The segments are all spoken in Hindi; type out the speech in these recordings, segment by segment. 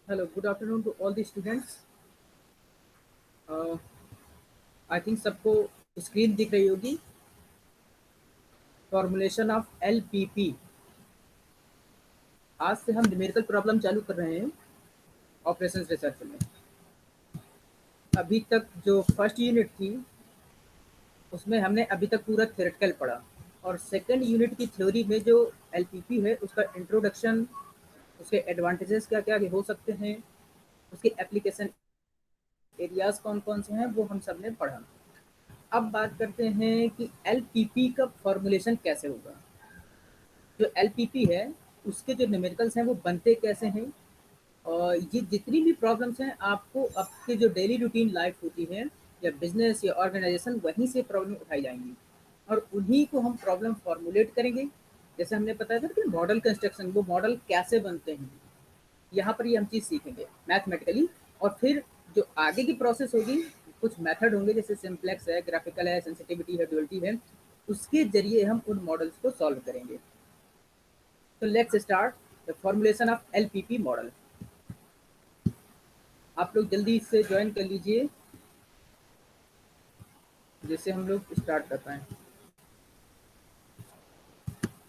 Hello, good afternoon to all the students. I think सबको स्क्रीन दिख रही होगी। Formulation of LPP. आज से हम न्यूमेरिकल प्रॉब्लम चालू कर रहे हैं ऑपरेशंस रिसर्च में। अभी तक जो फर्स्ट यूनिट थी उसमें हमने अभी तक पूरा थ्योरेटिकल पढ़ा, और सेकंड यूनिट की थ्योरी में जो एलपीपी है उसका इंट्रोडक्शन, उसके एडवांटेजेस क्या क्या हो सकते हैं, उसके एप्लीकेशन एरियाज कौन कौन से हैं, वो हम सब ने पढ़ा। अब बात करते हैं कि एलपीपी का फॉर्मूलेशन कैसे होगा। जो एलपीपी है उसके जो न्यूमेरिकल्स हैं वो बनते कैसे हैं, और ये जितनी भी प्रॉब्लम्स हैं आपको आपके जो डेली रूटीन लाइफ होती है या बिजनेस या ऑर्गेनाइजेशन, वहीं से प्रॉब्लम उठाई जाएंगी और उन्हीं को हम प्रॉब्लम फॉर्मुलेट करेंगे। जैसे हमने बताया था कि मॉडल कंस्ट्रक्शन, वो मॉडल कैसे बनते हैं, यहाँ पर ये हम चीज़ सीखेंगे मैथमेटिकली। और फिर जो आगे की प्रोसेस होगी, कुछ मेथड होंगे जैसे सिंप्लेक्स है, ग्राफिकल है, सेंसिटिविटी है, ड्युअलिटी है, उसके जरिए हम उन मॉडल्स को सॉल्व करेंगे। तो let's start the formulation of LPP model. आप लोग जल्दी से ज्वाइन कर लीजिए जिससे हम लोग स्टार्ट कर पाएँ।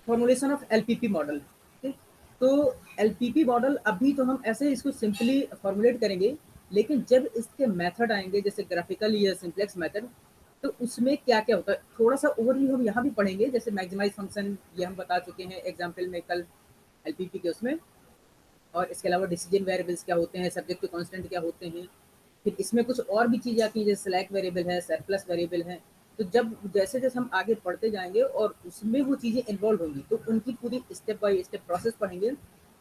Formulation of LPP model. ठीक, तो एलपीपी मॉडल अभी तो हम ऐसे इसको सिंपली फॉर्मुलेट करेंगे, लेकिन जब इसके मेथड आएंगे जैसे ग्राफिकल या सिंप्लेक्स मेथड, तो उसमें क्या क्या होता है थोड़ा सा ओवरव्यू हम यहाँ भी पढ़ेंगे। जैसे मैक्सिमाइज फंक्शन ये हम बता चुके हैं एग्जाम्पल में कल एलपीपी के उसमें, और इसके अलावा डिसीजन वेरिएबल्स क्या होते हैं, सब्जेक्ट टू कांस्टेंट क्या होते हैं। फिर इसमें कुछ और भी चीज़ें आती हैं जैसे सिलेक्ट वेरिएबल है, सरप्लस वेरिएबल है। तो जब जैसे जैसे हम आगे पढ़ते जाएंगे और उसमें वो चीज़ें इन्वॉल्व होंगी, तो उनकी पूरी स्टेप बाय स्टेप प्रोसेस पढ़ेंगे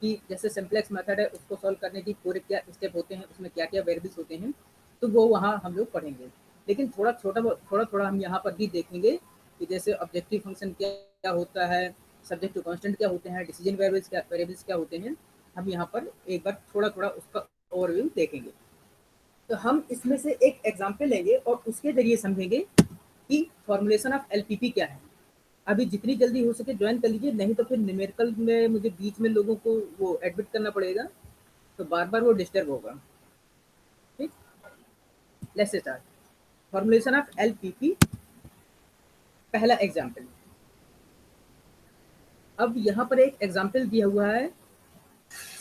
कि जैसे सिंप्लेक्स मेथड है उसको सॉल्व करने की पूरे क्या स्टेप होते हैं, उसमें क्या क्या वेरिएबल्स होते हैं, तो वो वहाँ हम लोग पढ़ेंगे। लेकिन थोड़ा थोड़ा हम यहाँ पर भी देखेंगे कि जैसे ऑब्जेक्टिव फंक्शन क्या क्या होता है, सब्जेक्ट टू कांस्टेंट क्या होते हैं, डिसीजन वेरिएबल्स क्या होते हैं। हम यहाँ पर एक बार थोड़ा थोड़ा उसका ओवरव्यू देखेंगे। तो हम इसमें से एक एग्जाम्पल लेंगे और उसके जरिए समझेंगे कि फॉर्मुलेशन ऑफ एलपीपी क्या है। अभी जितनी जल्दी हो सके ज्वाइन कर लीजिए, नहीं तो फिर न्यूमेरिकल में मुझे बीच में लोगों को वो एडमिट करना पड़ेगा, तो बार बार वो डिस्टर्ब होगा। ठीक, let's start formulation of LPP. पहला एग्जाम्पल। अब यहाँ पर एक एग्जाम्पल दिया हुआ है,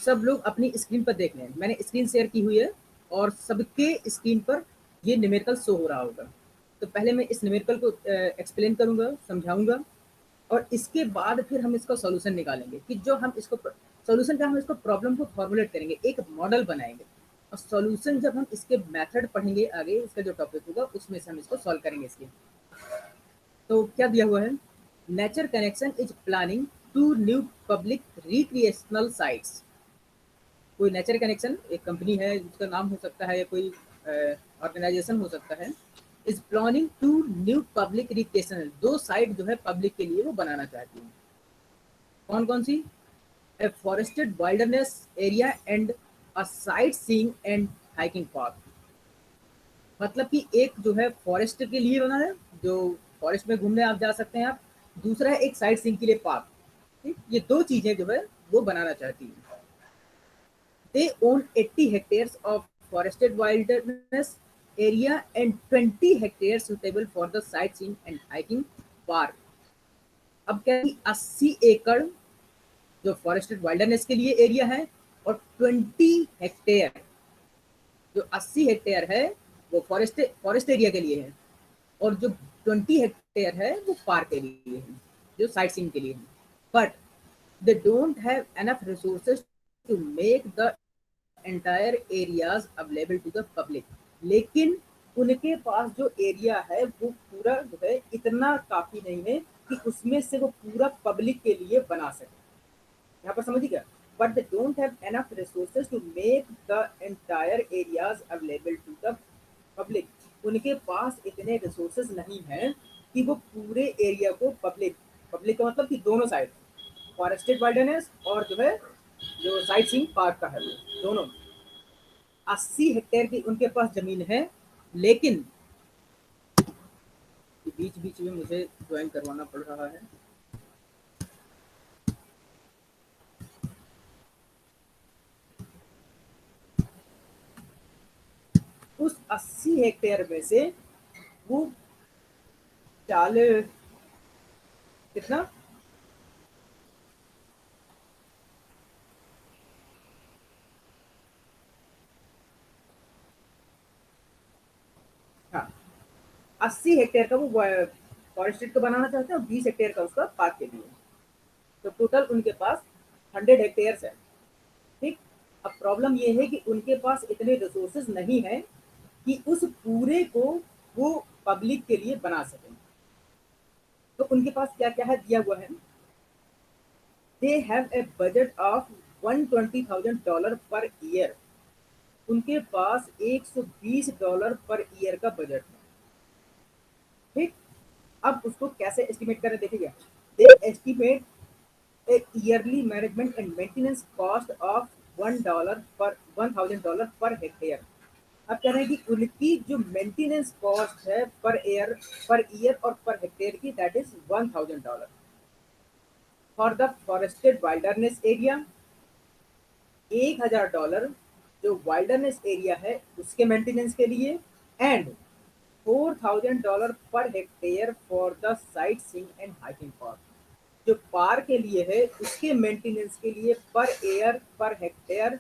सब लोग अपनी स्क्रीन पर देख लें। मैंने स्क्रीन शेयर की हुई है और सबके स्क्रीन पर ये न्यूमेरिकल शो हो रहा होगा। तो पहले मैं इस न्यूमेरिकल को एक्सप्लेन करूंगा, समझाऊंगा, और इसके बाद फिर हम इसका सॉल्यूशन निकालेंगे कि जो हम इसको सॉल्यूशन का हम इसको प्रॉब्लम को फॉर्मुलेट करेंगे, एक मॉडल बनाएंगे, और सॉल्यूशन जब हम इसके मेथड पढ़ेंगे आगे, इसका जो टॉपिक होगा उसमें से हम इसको सॉल्व करेंगे इसके। तो क्या दिया हुआ है, nature connection is planning to new public recreational sites. कोई नेचर कनेक्शन एक कंपनी है जिसका नाम हो सकता है, या कोई ऑर्गेनाइजेशन हो सकता है, is planning to new public recreational, दो साइट जो है पब्लिक के लिए वो बनाना चाहती है। कौन कौन सी, a forested wilderness area and a sight seeing and hiking park. मतलब कि एक जो है फॉरेस्ट के लिए बना है, जो फॉरेस्ट में घूमने आप जा सकते हैं आप। दूसरा है एक साइट सीइंग के लिए पार्क। ठीक, ये दो चीजें जो है वो बनाना चाहती है। They own 80 hectares of forested wilderness area and 20 hectares suitable for the sightseeing and hiking park. अब क्या है, 80 एकड़ जो फॉरेस्टेड वाइल्डरनेस के लिए एरिया है, और 20 हेक्टेयर, जो 80 हेक्टेयर है वो फॉरेस्ट एरिया के लिए है, और जो 20 हेक्टेयर है वो पार्क के लिए है, जो साइट सीइंग के लिए है। But they don't have enough resources to make the entire areas available to the public। लेकिन उनके पास जो एरिया है वो पूरा जो है इतना काफी नहीं है कि उसमें से वो पूरा पब्लिक के लिए बना सके। यहाँ पर समझिए क्या, but they don't have enough resources to make the entire areas available to the public. उनके पास इतने रिसोर्सेज नहीं है कि वो पूरे एरिया को पब्लिक, पब्लिक का मतलब कि दोनों साइड, फॉरेस्टेड वाइल्डरनेस और जो है जो साइट सीइंग पार्क का है, वो दोनों 80 हेक्टेयर की उनके पास जमीन है। लेकिन बीच बीच में मुझे ज्वाइन करवाना पड़ रहा है। 80 हेक्टेयर में से वो 40 कितना, हाँ 80 हेक्टेयर का वो फॉरेस्टेड को बनाना चाहते हैं और 20 हेक्टेयर का उसका पार्क के लिए। तो टोटल उनके पास 100 हेक्टेयर है। ठीक। अब प्रॉब्लम ये है कि उनके पास इतने रिसोर्सेज नहीं है कि उस पूरे को वो पब्लिक के लिए बना सकें। तो उनके पास क्या क्या है दिया हुआ है, they have a budget of $120,000 per year. उनके पास $120 पर ईयर का बजट है। ठीक। अब उसको कैसे एस्टिमेट करें देखिए, दे estimate a yearly management and maintenance cost of $1 per $1,000 per hectare। अब कह रहे हैं कि उनकी जो मेंटेनेंस कॉस्ट है पर ईयर और पर हेक्टेयर की, that is $1,000 for the forested wilderness area. $1,000 जो वाइल्डरनेस एरिया है उसके मेंटेनेंस के लिए, and $4,000 per hectare for the sight seeing and hiking cost. जो पार्क के लिए है उसके मेंटेनेंस के लिए पर ईयर पर हेक्टेयर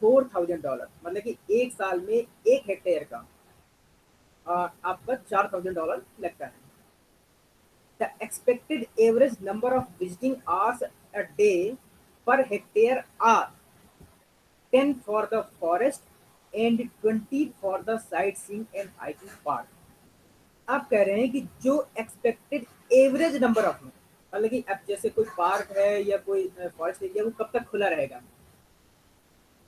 $4,000, मतलब कि एक साल में एक हेक्टेयर का आपका $4,000 लगता है। The expected average number of visiting hours a day per hectare are 10 for the forest and 20 for the sight seeing and hiking park. आप कह रहे हैं कि जो एक्सपेक्टेड एवरेज नंबर ऑफ, मतलब कि अब जैसे कोई पार्क है या कोई फॉरेस्ट एरिया, वो कब तक खुला रहेगा।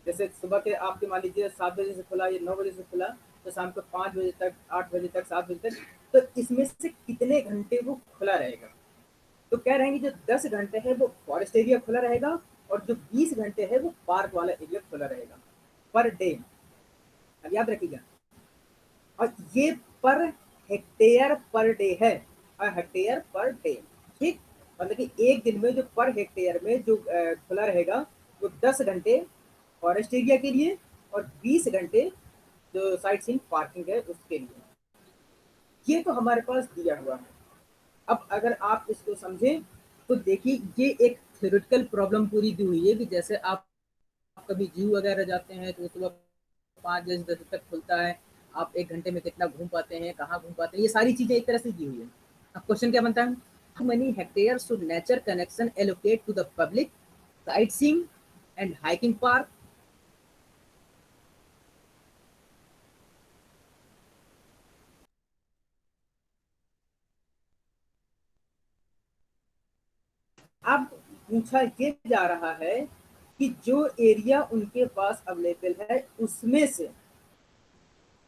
जैसे सुबह के आपके मान लीजिए 7 बजे से खुला या 9 बजे से खुला, तो शाम को 5 बजे तक, 8 बजे तक, 7 बजे तक, तो इसमें से कितने घंटे वो खुला रहेगा। तो कह रहे हैं कि जो 10 घंटे है वो फॉरेस्ट एरिया खुला रहेगा और जो 20 घंटे है वो पार्क वाला एरिया खुला रहेगा पर डे। अब याद रखिएगा, और ये पर हेक्टेयर पर डे है, हेक्टेयर पर डे। ठीक। मतलब कि एक दिन में जो पर हेक्टेयर में जो खुला रहेगा वो 10 घंटे फॉरेस्ट एरिया के लिए और 20 घंटे जो साइट सीइंग पार्किंग है उसके लिए। ये तो हमारे पास दिया हुआ है। अब अगर आप इसको समझें तो देखिए, ये एक थ्योरेटिकल प्रॉब्लम पूरी दी हुई है कि जैसे आप कभी जू वगैरह जाते हैं तो सुबह 5 बजे 10 बजे तक खुलता है, आप 1 घंटे में कितना घूम पाते हैं, कहाँ घूम पाते हैं, ये सारी चीजें एक तरह से दी हुई है। अब क्वेश्चन क्या बनता है, how many hectare should nature connection allocate to the public site seeing and hiking park. अब पूछा ये जा रहा है कि जो एरिया उनके पास अवेलेबल है उसमें से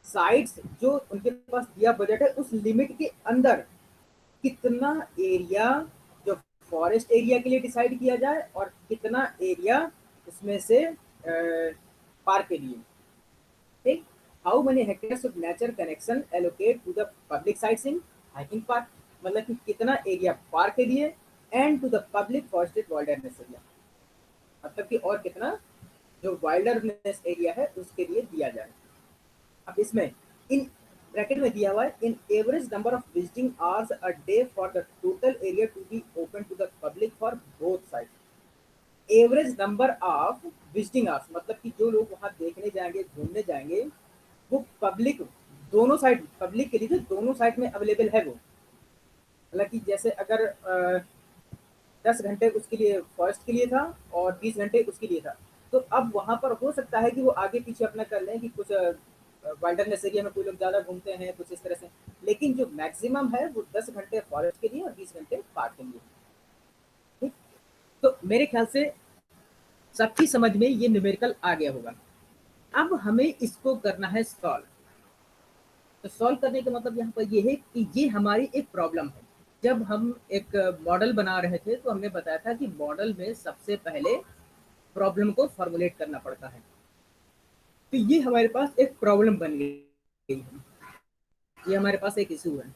साइट्स जो उनके पास दिया बजट है उस लिमिट के अंदर कितना एरिया जो फॉरेस्ट एरिया के लिए डिसाइड किया जाए और कितना एरिया उसमें से पार्क के लिए। ठीक। How many hectares of nature connection allocate to the public sites in hiking park, मतलब कि कितना एरिया पार्क के लिए and to the public forested wilderness area, मतलब कि और कितना जो वाइल्डरनेस एरिया है उसके लिए दिया जाए। अब इसमें इन ब्रैकेट में दिया हुआ है, in average number of visiting hours a day for the total area to be open to the public for both side. Average number of visiting hours मतलब कि जो लोग वहां देखने जाएंगे, घूमने जाएंगे, वो पब्लिक दोनों साइड, पब्लिक के लिए जो दोनों साइड में अवेलेबल है वो, मतलब कि जैसे अगर 10 घंटे उसके लिए फॉरेस्ट के लिए था और 20 घंटे उसके लिए था, तो अब वहां पर हो सकता है कि वो आगे पीछे अपना कर लें कि कुछ वाइल्डरनेस एरिया में कोई लोग ज़्यादा घूमते हैं कुछ इस तरह से, लेकिन जो मैक्सिमम है वो 10 घंटे फॉरेस्ट के लिए और 20 घंटे पार्क के लिए। ठीक। तो मेरे ख्याल से सबकी समझ में ये न्यूमेरिकल आ गया होगा। अब हमें इसको करना है सॉल्व। तो सॉल्व करने का मतलब यहाँ पर ये है कि ये हमारी एक प्रॉब्लम है। जब हम एक मॉडल बना रहे थे तो हमने बताया था कि मॉडल में सबसे पहले प्रॉब्लम को फॉर्मुलेट करना पड़ता है। तो ये हमारे पास एक प्रॉब्लम बन गई है, ये हमारे पास एक इशू है।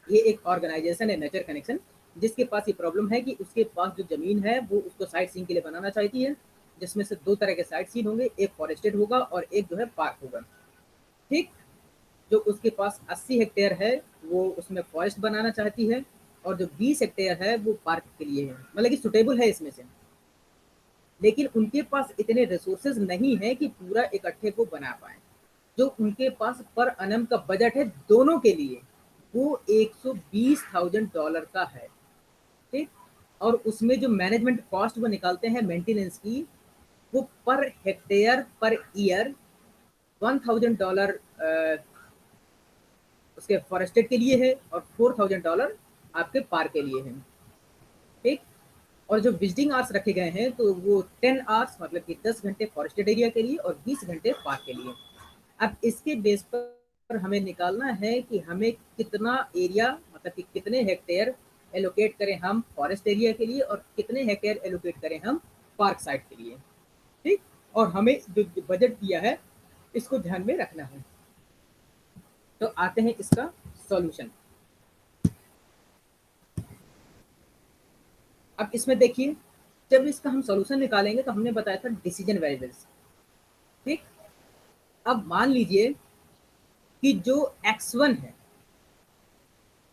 ये एक ऑर्गेनाइजेशन है नेचर कनेक्शन, जिसके पास ये प्रॉब्लम है कि उसके पास जो जमीन है वो उसको साइट सीइंग के लिए बनाना चाहती है, जिसमें से दो तरह के साइट सीन होंगे, एक फॉरेस्टेड होगा और एक जो है पार्क होगा। ठीक। जो उसके पास 80 हेक्टेयर है वो उसमें फॉरेस्ट बनाना चाहती है, और जो 20 हेक्टेयर है वो पार्क के लिए है, मतलब कि सुटेबल है इसमें से। लेकिन उनके पास इतने रिसोर्सेज नहीं है कि पूरा इकट्ठे को बना पाए। जो उनके पास पर अनम का बजट है दोनों के लिए, वो $120,000 का है। ठीक। और उसमें जो मैनेजमेंट कॉस्ट वो निकालते हैं मेंटेनेंस की, वो पर हेक्टेयर पर ईयर $1,000 उसके फॉरेस्टेड के लिए है, और $4,000 आपके पार्क के लिए है। ठीक। और जो विजिटिंग आवर्स रखे गए हैं तो वो 10 आवर्स, मतलब कि 10 घंटे फॉरेस्टेड एरिया के लिए और 20 घंटे पार्क के लिए। अब इसके बेस पर हमें निकालना है कि हमें कितना एरिया, मतलब कि कितने हेक्टेयर एलोकेट करें हम फॉरेस्ट एरिया के लिए, और कितने हेक्टेयर एलोकेट करें हम पार्क साइड के लिए। ठीक। और हमें जो बजट दिया है इसको ध्यान में रखना है। तो आते हैं इसका सॉल्यूशन। अब इसमें देखिए, जब इसका हम सॉल्यूशन निकालेंगे तो हमने बताया था डिसीजन वेरिएबल्स। ठीक। अब मान लीजिए कि जो x1 है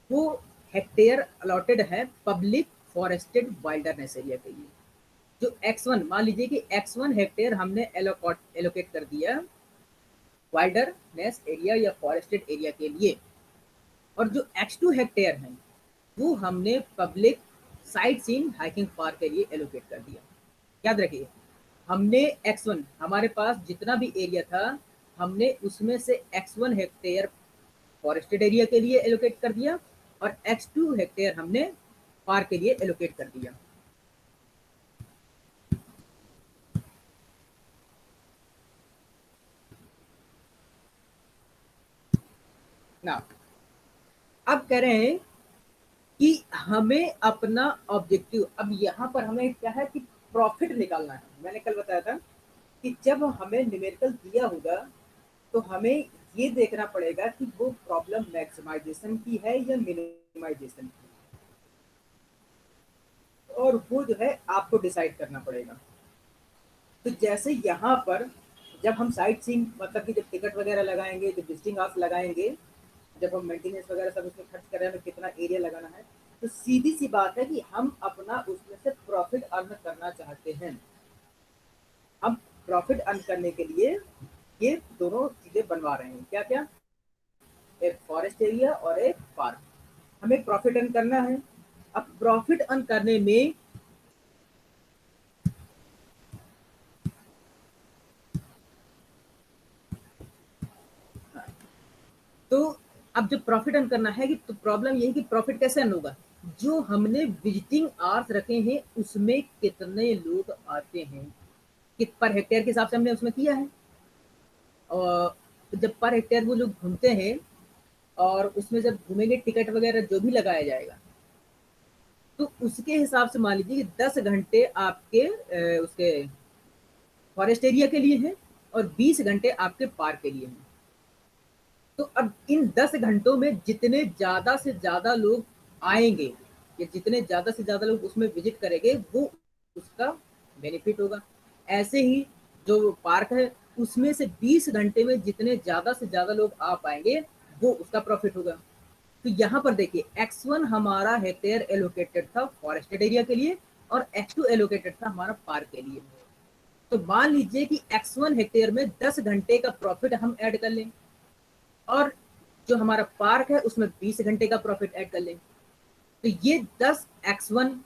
वो हेक्टेयर अलॉटेड है पब्लिक फॉरेस्टेड वाइल्डरनेस एरिया के लिए। जो x1, मान लीजिए कि x1 हेक्टेयर हमने एलोकेट कर दिया वाइल्डरनेस एरिया या फॉरेस्टेड एरिया के लिए, और जो x2 हेक्टेयर है वो हमने public site seeing hiking park के लिए एलोकेट कर दिया। याद रखिए, हमने x1, हमारे पास जितना भी एरिया था हमने उसमें से x1 हेक्टेयर फॉरेस्टेड एरिया के लिए एलोकेट कर दिया, और x2 हेक्टेयर हमने पार्क के लिए एलोकेट कर दिया। ना, अब कह रहे हैं कि हमें अपना ऑब्जेक्टिव, अब यहाँ पर हमें क्या है कि प्रॉफिट निकालना है। मैंने कल बताया था कि जब हमें न्यूमेरिकल दिया होगा तो हमें ये देखना पड़ेगा कि वो प्रॉब्लम मैक्सिमाइजेशन की है या मिनिमाइजेशन की, और वो जो है आपको डिसाइड करना पड़ेगा। तो जैसे यहाँ पर जब हम साइट सीइंग, मतलब कि जब टिकट वगैरह लगाएंगे, जब विजिटिंग आवर्स लगाएंगे, जब हम मेंटेनेंस वगैरह सब उसमें खर्च कर रहे हैं, कितना एरिया लगाना है, तो सीधी सी बात है कि हम अपना उसमें से प्रॉफिट अर्न करना चाहते हैं। हम प्रॉफिट अर्न करने के लिए ये दोनों चीजें बनवा रहे हैं। क्या क्या? एक फॉरेस्ट एरिया और एक पार्क। हमें प्रॉफिट अर्न करना है। अब प्रॉफिट अर्न करने में तो अब जब प्रॉफिट अर्न करना है कि तो प्रॉब्लम ये है कि प्रॉफिट कैसे अर्न होगा? जो हमने विजिटिंग आवर्स रखे हैं उसमें कितने लोग आते हैं, कि पर हेक्टेयर के हिसाब से हमने उसमें किया है। और जब पर हेक्टेयर वो लोग घूमते हैं, और उसमें जब घूमेंगे टिकट वगैरह जो भी लगाया जाएगा, तो उसके हिसाब से मान लीजिए कि 10 घंटे आपके उसके फॉरेस्ट एरिया के लिए हैं, और 20 घंटे आपके पार्क के लिए हैं। तो अब इन 10 घंटों में जितने ज्यादा से ज्यादा लोग आएंगे, या जितने ज्यादा से ज्यादा लोग उसमें विजिट करेंगे, वो उसका बेनिफिट होगा। ऐसे ही जो पार्क है उसमें से 20 घंटे में जितने ज्यादा से ज्यादा लोग आ पाएंगे, वो उसका प्रॉफिट होगा। तो यहाँ पर देखिए, x1 हमारा हेक्टेयर एलोकेटेड था फॉरेस्टेड एरिया के लिए, और x2 एलोकेटेड था हमारा पार्क के लिए। तो मान लीजिए कि x1 हेक्टेयर में 10 घंटे का प्रॉफिट हम ऐड कर लें, और जो हमारा पार्क है उसमें 20 घंटे का प्रॉफिट ऐड कर लें। तो ये 10x1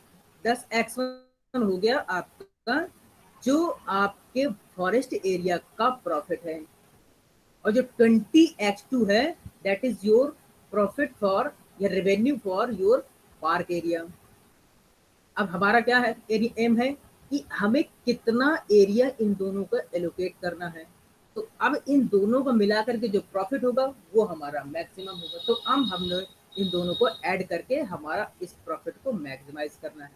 हो गया आपका, जो आपके फॉरेस्ट एरिया का प्रॉफिट है। और जो 20x2 है, that is your profit for या revenue for your park area. अब हमारा क्या है, एम है कि हमें कितना एरिया इन दोनों को एलोकेट करना है। तो अब इन दोनों को मिलाकर के जो प्रॉफिट होगा वो हमारा मैक्सिमम होगा। तो अब हमने इन दोनों को ऐड करके हमारा इस प्रॉफिट को मैक्सिमाइज करना है।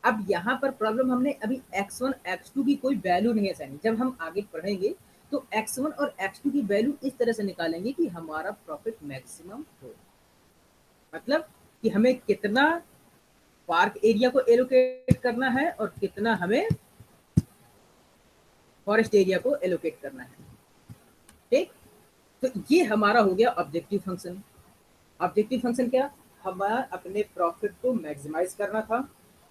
अब यहाँ पर प्रॉब्लम, हमने अभी x1 x2 की कोई वैल्यू नहीं है। जब हम आगे पढ़ेंगे तो x1 और x2 की वैल्यू इस तरह से निकालेंगे कि हमारा प्रॉफिट मैक्सिमम हो। मतलब कि हमें कितना पार्क एरिया को एलोकेट करना है और कितना हमें फॉरेस्ट एरिया को एलोकेट करना है। ठीक। तो ये हमारा हो गया ऑब्जेक्टिव फंक्शन। ऑब्जेक्टिव फंक्शन क्या, हमें अपने प्रॉफिट को मैक्सिमाइज करना था,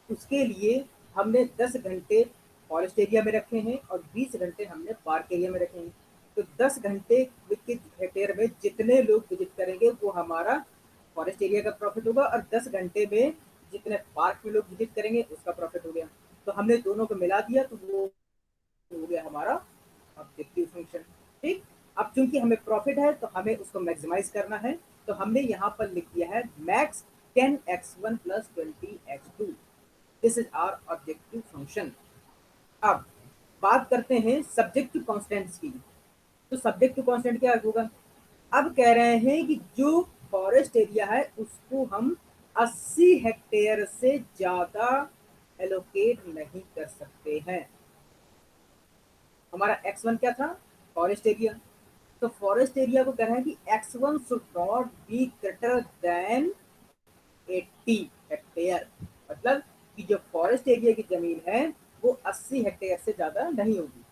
उसके लिए हमने 10 घंटे फॉरेस्ट एरिया में रखे हैं और 20 घंटे हमने पार्क एरिया में रखे हैं। तो 10 घंटे के हेक्टेयर में जितने लोग विजिट करेंगे वो हमारा फॉरेस्ट एरिया का प्रॉफिट होगा, और 10 घंटे में जितने पार्क में लोग विजिट करेंगे उसका प्रॉफिट हो गया। तो हमने दोनों को मिला दिया तो वो हो गया हमारा ऑब्जेक्टिव फंक्शन। ठीक, अब चूंकि हमें प्रॉफिट है तो हमें उसको मैक्सिमाइज करना है, तो हमने यहाँ पर लिख दिया है max 10x1 plus 20x2। This is our objective function. अब बात करते हैं सब्जेक्टिव कॉन्स्टेंट्स की। तो सब्जेक्टिव कांस्टेंट क्या होगा, अब कह रहे हैं कि जो फॉरेस्ट एरिया है उसको हम 80 हेक्टेयर से ज्यादा एलोकेट नहीं कर सकते हैं। हमारा x1 क्या था, फॉरेस्ट एरिया। तो फॉरेस्ट एरिया को कह रहे हैं कि x1 should not be greater then 80 hectare, मतलब कि जो फॉरेस्ट एरिया की जमीन है वो 80 हेक्टेयर से ज्यादा नहीं होगी।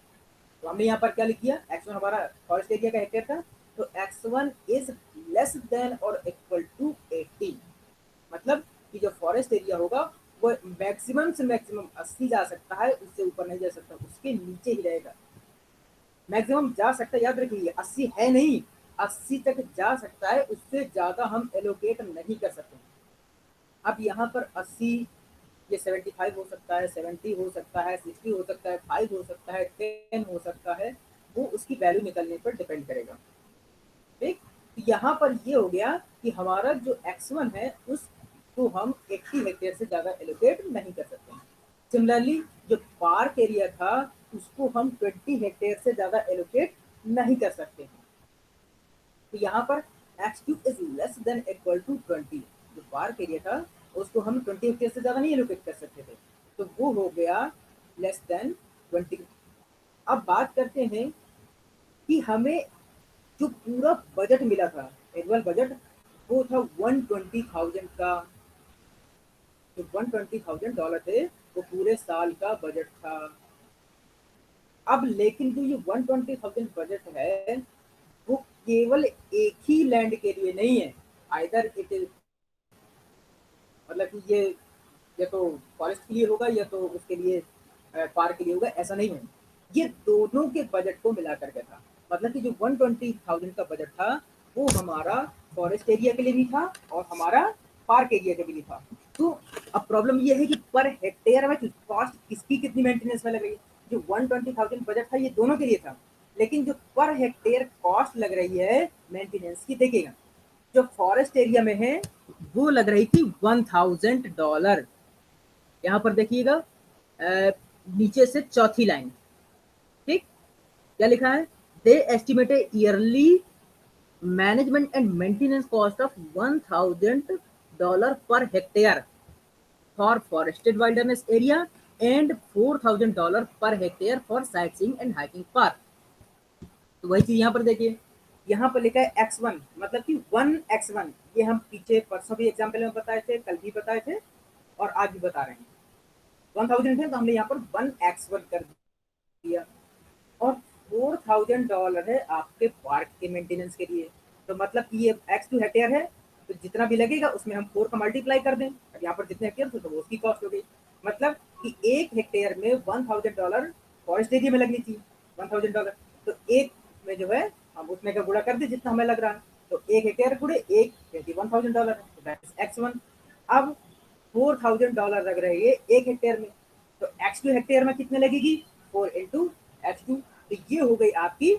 तो हमने यहाँ पर क्या लिख दिया, x1 हमारा फॉरेस्ट एरिया का हेक्टेयर था, तो x1 इज लेस देन और इक्वल टू 80, मतलब कि जो फॉरेस्ट एरिया होगा वो मैक्सिमम से मैक्सिमम 80 जा सकता है, उससे ऊपर नहीं जा सकता, उसके नीचे ही रहेगा। मैक्सिमम जा सकता है, याद रखिए 80 है नहीं, 80 तक जा सकता है, उससे ज्यादा हम एलोकेट नहीं कर सकते। अब यहाँ पर 80, ये 75 हो सकता है, 70 हो सकता है, 60 हो सकता है, 5 हो सकता है, 10 हो सकता है, वो उसकी वैल्यू निकलने पर डिपेंड करेगा। ठीक, तो यहाँ पर ये हो गया कि हमारा जो x1 है उसको हम 80 हेक्टेयर से ज्यादा एलोकेट नहीं कर सकते। सिमिलरली जो पार्क एरिया था उसको हम 20 हेक्टेयर से ज्यादा एलोकेट नहीं कर सकते हैं। तो यहाँ पर x2 is less than equal to 20, जो पार्क एरिया था उसको हम 20 हेक्टेयर से ज्यादा नहीं एलोकेट कर सकते थे, तो वो हो गया लेस देन 20। अब बात करते हैं कि हमें जो पूरा बजट मिला था, एनुअल बजट, वो था 120,000 का। जो $120,000 थे वो पूरे साल का बजट था। अब लेकिन जो ये 120,000 बजट है वो केवल एक ही लैंड के लिए नहीं है, आइदर इट इज, मतलब कि ये तो फॉरेस्ट के लिए होगा या तो उसके लिए पार्क के लिए होगा, ऐसा नहीं है। ये दोनों के बजट को मिला करके था, मतलब कि जो 120,000 का बजट था वो हमारा फॉरेस्ट एरिया के लिए भी था और हमारा पार्क एरिया के लिए था। तो अब प्रॉब्लम ये है कि पर हेक्टेयर में कॉस्ट किसकी कितनी मेंटेनेंस में लग रही है। जो 120,000 बजट था ये दोनों के लिए था, लेकिन जो पर हेक्टेयर कॉस्ट लग रही है मेंटेनेंस की, देखिएगा जो फॉरेस्ट एरिया में है वो लग रही थी $1,000। यहाँ पर देखिएगा नीचे से चौथी लाइन, ठीक, क्या लिखा है, they estimated yearly management and maintenance cost of $1,000 per hectare for forested wilderness area and $4,000 per hectare for sight seeing and hiking park. तो वही चीज यहाँ पर देखिए, यहाँ पर लिखा है x1, मतलब कि 1x1। ये हम पीछे परसों भी एग्जाम्पल में बताए थे, कल भी बताए थे और आज भी बता रहे हैं। 1000 थे तो हमने यहाँ पर 1x1 कर दिया, और $4,000 है आपके पार्क के मेंटेनेंस के लिए। तो मतलब कि ये x2 हेक्टेयर है, तो जितना भी लगेगा उसमें हम 4 का मल्टीप्लाई कर दें, अब यहाँ पर जितने हेक्टेयर थे तो वो उसकी कॉस्ट हो गई। मतलब कि एक हेक्टेयर में $1,000 फॉरेस्ट एरिया में लगनी चाहिए, $1,000, तो एक में जो है हम उसमें का गुणा कर दे जितना हमें लग रहा है, तो एक हेक्टेयर गुणे एक $21,000 है, तो दैट इज x1। अब $4,000 लग रही है एक हेक्टेयर में, तो x2 हेक्टेयर में कितने लगेगी, 4 इंटू x2। तो ये हो गई आपकी